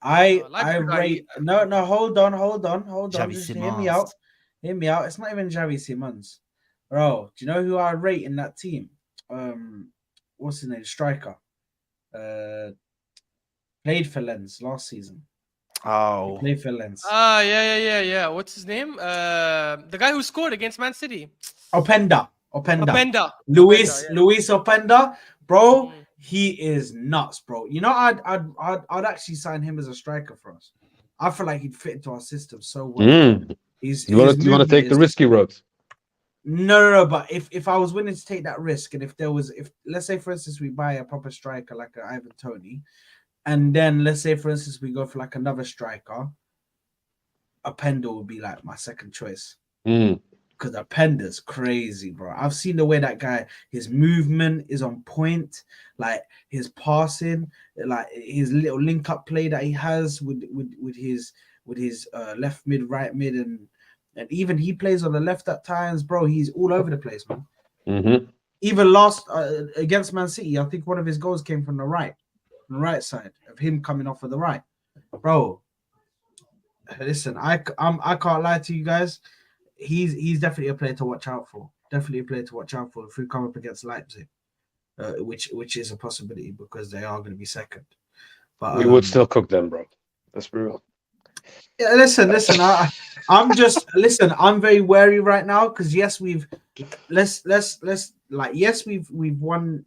I rate hold on. Just hear me out. It's not even Xavi Simons, bro. Do you know who I rate in that team? What's his name? Striker. Played for Lens last season. Oh, he played for Lens. Yeah. What's his name? The guy who scored against Man City. Openda. Luis Openda, bro. He is nuts, bro. You know, I'd actually sign him as a striker for us. I feel like he'd fit into our system so well. You want to take the risky road? No. But if I was willing to take that risk, and if let's say for instance we buy a proper striker like an Ivan Toney, and then let's say for instance we go for like another striker, Openda would be like my second choice. Because Openda's crazy, bro. I've seen the way that guy, his movement is on point, like his passing, like his little link-up play that he has with his left mid, right mid, and even he plays on the left at times, bro. He's all over the place, man. Even last against Man City, I think one of his goals came from the right side of him coming off of the right, bro. Listen, I can't lie to you guys. He's definitely a player to watch out for. Definitely a player to watch out for if we come up against Leipzig, which is a possibility because they are going to be second. But we would still cook them, bro. Let's be real. Yeah, listen. I'm very wary right now because yes, we've won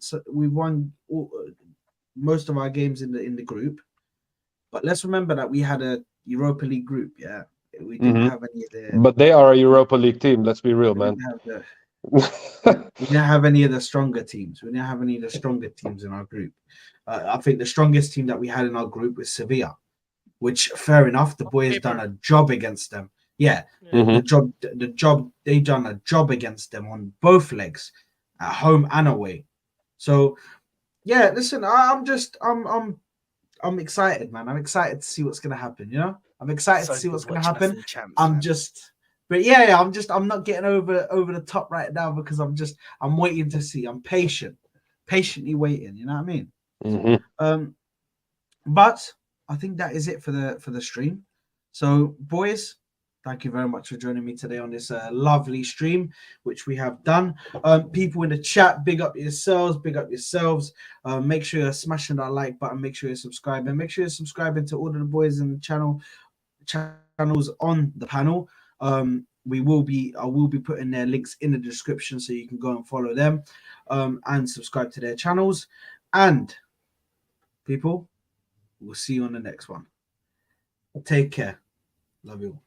most of our games in the group, but let's remember that we had a Europa League group. Yeah. We didn't have any of the. But they are a Europa League team. Let's be real, man. We didn't have any of the stronger teams. We didn't have any of the stronger teams in our group. I think the strongest team that we had in our group was Sevilla, which, fair enough, the boys done a job against them. Yeah, the job they done a job against them on both legs, at home and away. So, yeah, listen, I'm excited, man. I'm excited to see what's gonna happen. You know. I'm excited to see what's going to happen. I'm not getting over the top right now because I'm waiting to see. I'm patiently waiting. You know what I mean? But I think that is it for the stream. So, boys, Thank you very much for joining me today on this lovely stream, which we have done. People in the chat, big up yourselves, big up yourselves. Make sure you're smashing that like button. Make sure you're subscribing. Make sure you're subscribing to all of the boys in the channels on the panel. I will be putting their links in the description so you can go and follow them and subscribe to their channels. And people, we'll see you on the next one. Take care. Love you all.